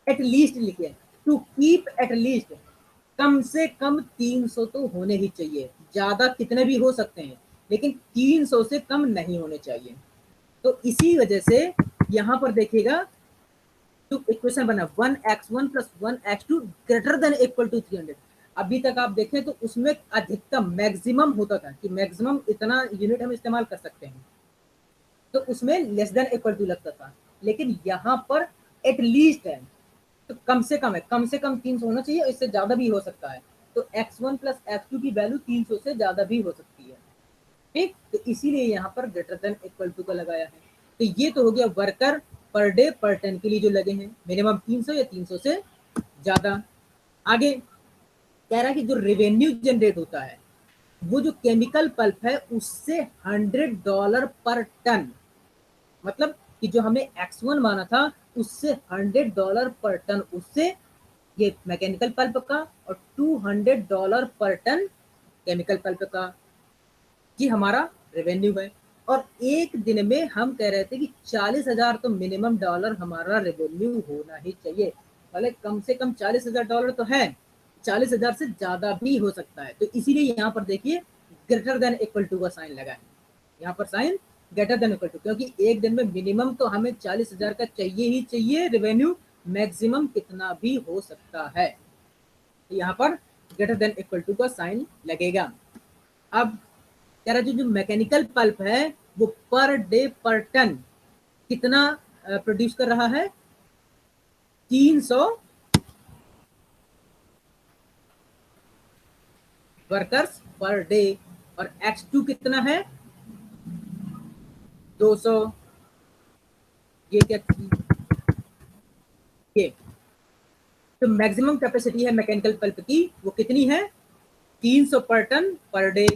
एटलीस्ट लिखिए, टू कीप एटलीस्ट, कम से कम 300 तो होने ही चाहिए। ज़्यादा कितने भी हो सकते हैं, लेकिन 300 से कम नहीं होने चाहिए। तो इसी वजह से यहाँ पर देखिएगा, तो इक्वेशन बना 1x1 plus 1x2 greater than equal to 300। अभी तक आप देखें तो उसमें अधिकतम मैक्सिमम होता था कि मैक्सिमम इतना यूनिट हम इस्तेमाल कर सकते हैं, तो उसमें लेस देन इक्वल टू लगता था। लेकिन यहाँ पर एटलीस्ट है, तो कम से कम है, कम से कम 300 होना चाहिए, इससे ज्यादा भी हो सकता है। तो x1 प्लस x2 की वैल्यू 300 से ज्यादा भी हो सकती है, ठीक। तो इसीलिए यहाँ पर ग्रेटर देन इक्वल टू का लगाया है। तो ये तो हो गया वर्कर पर डे पर टन के लिए जो लगे हैं, मिनिमम 300 या 300 से ज्यादा। आगे कह रहा है कि जो रेवेन्यू जनरेट होता है वो जो केमिकल पल्प है उससे $100 पर टन, मतलब कि जो हमें x1 माना था उससे $100 पर टन, उससे ये मैकेनिकल पल्प का, और $200 पर टन केमिकल पल्प का, ये हमारा रेवेन्यू है। और एक दिन में हम कह रहे थे कि 40,000 तो मिनिमम डॉलर हमारा रेवेन्यू होना ही चाहिए। भले कम से कम $40,000 तो है, 40,000 से ज्यादा भी हो सकता है। तो इसीलिए यहाँ पर देखिए ग्रेटर देन इक्वल टू का साइन लगा है, यहाँ पर sign greater than equal to, क्योंकि एक दिन में मिनिमम तो हमें 40,000 का चाहिए ही चाहिए रेवेन्यू, मैक्सिमम कितना भी हो सकता है। तो यहाँ पर ग्रेटर देन इक्वल टू का साइन लगेगा। अब कह रहा जो मैकेनिकल पल्प है वो पर डे पर टन कितना प्रोड्यूस कर रहा है, 300 वर्कर्स पर डे, और x2 कितना है 200। ये क्या, ये तो मैक्सिमम कैपेसिटी है मैकेनिकल पल्प की, वो कितनी है 300 पर टन पर डे।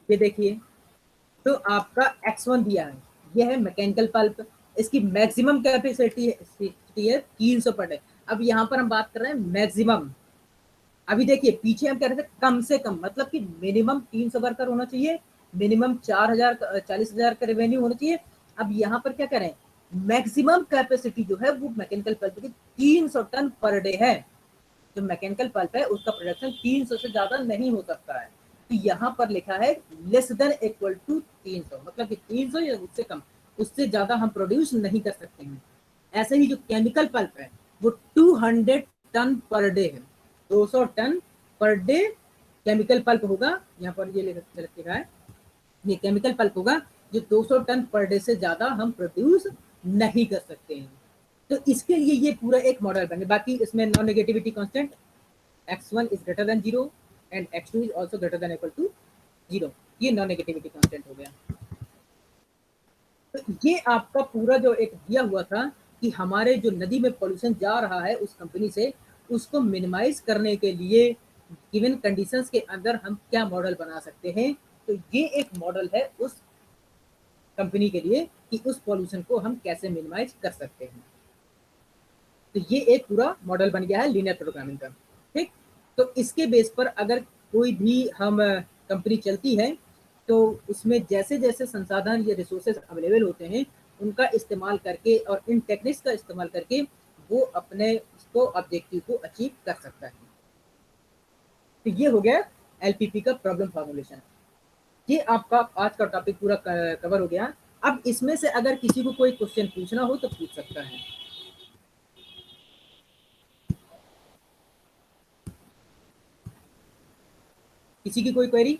ये देखिए, तो आपका x1 दिया है, ये है मैकेनिकल पल्प, इसकी मैक्सिमम कैपेसिटी है 300 पर डे। अब यहाँ पर हम बात कर रहे हैं मैक्सिमम। अभी देखिए पीछे हम कह रहे थे कम से कम, मतलब कि मिनिमम 300 वर्कर होना चाहिए, मिनिमम 40,000 का रेवेन्यू होना चाहिए। अब यहाँ पर क्या करें, मैक्सिमम कैपेसिटी जो है वो मैकेनिकल पल्प की 300 टन पर डे है। जो मैकेनिकल पल्प है उसका प्रोडक्शन 300 से ज्यादा नहीं हो सकता है। तो यहाँ पर लिखा है लेस देन इक्वल टू 300, मतलब कि 300 या उससे कम, उससे ज्यादा हम प्रोड्यूस नहीं कर सकते हैं। ऐसे ही जो केमिकल पल्प है वो 200 टन पर डे है, 200 ton per day chemical pulp होगा। यहाँ पर ये लिखा है, ये केमिकल पल्प होगा जो 200 टन पर डे से ज्यादा हम प्रोड्यूस नहीं कर सकते हैं। तो इसके लिए ये पूरा एक मॉडल बने। बाकी इसमें non negativity constant x1 is greater than 0 and x2 is also greater than equal to 0, ये नॉन नेगेटिविटी कांस्टेंट हो गया। तो ये आपका पूरा जो एक दिया हुआ था कि हमारे जो नदी में पोल्यूशन जा रहा है उस कंपनी से, उसको मिनिमाइज करने के लिए गिवन कंडीशंस के अंदर हम क्या मॉडल बना सकते हैं। तो ये एक मॉडल है उस कंपनी के लिए कि उस पोल्यूशन को हम कैसे मिनिमाइज कर सकते हैं। तो ये एक पूरा मॉडल बन गया है लीनियर प्रोग्रामिंग का, ठीक। तो इसके बेस पर अगर कोई भी हम कंपनी चलती है तो उसमें जैसे जैसे संसाधन या रिसोर्सेज अवेलेबल होते हैं उनका इस्तेमाल करके और इन टेक्निक्स का इस्तेमाल करके वो अपने उसको ऑब्जेक्टिव को अचीव कर सकता है। तो ये हो गया एलपीपी का प्रॉब्लम फॉर्मुलेशन। ये आपका आज का टॉपिक पूरा कवर हो गया। अब इसमें से अगर किसी को कोई क्वेश्चन पूछना हो तो पूछ सकता है। किसी की कोई क्वेरी?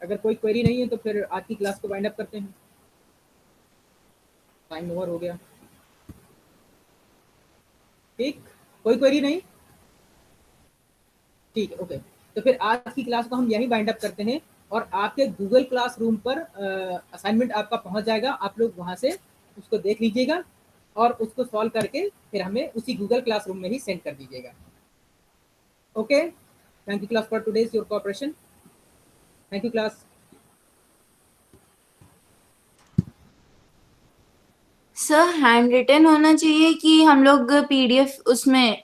अगर कोई क्वेरी नहीं है तो फिर आज की क्लास को वाइंड अप करते हैं, टाइम ओवर हो गया, ठीक। कोई क्वेरी नहीं, ठीक है, ओके। तो फिर आज की क्लास को हम यहीं वाइंड अप करते हैं और आपके गूगल क्लासरूम पर असाइनमेंट आपका पहुंच जाएगा, आप लोग वहां से उसको देख लीजिएगा और उसको सॉल्व करके फिर हमें उसी गूगल क्लासरूम में ही सेंड कर दीजिएगा। Okay, thank you class for today's your cooperation. Thank you class. Sir hand written होना चाहिए कि हम लोग पीडीएफ उसमें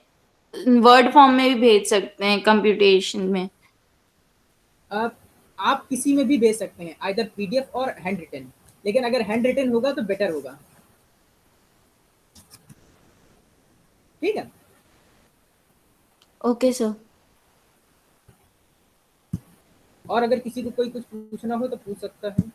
वर्ड फॉर्म में भी भेज सकते हैं कंप्यूटेशन में? आप किसी में भी भेज सकते हैं, आइदर पीडीएफ और हैंड रिटन, लेकिन अगर हैंड रिटन होगा तो बेटर होगा। ठीक है। Okay sir. और अगर किसी को कोई कुछ पूछना हो तो पूछ सकता है।